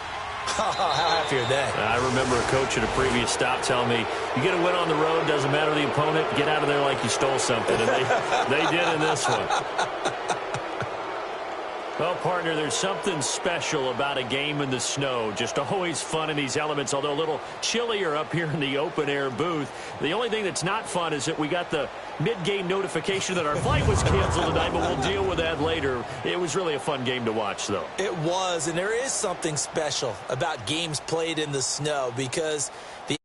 How happy are they? I remember a coach at a previous stop telling me, you get a win on the road, doesn't matter the opponent, get out of there like you stole something. And they did in this one. Well, partner, there's something special about a game in the snow. Just always fun in these elements, although a little chillier up here in the open-air booth. The only thing that's not fun is that we got the mid-game notification that our flight was canceled tonight, but we'll deal with that later. It was really a fun game to watch, though. It was, and there is something special about games played in the snow because the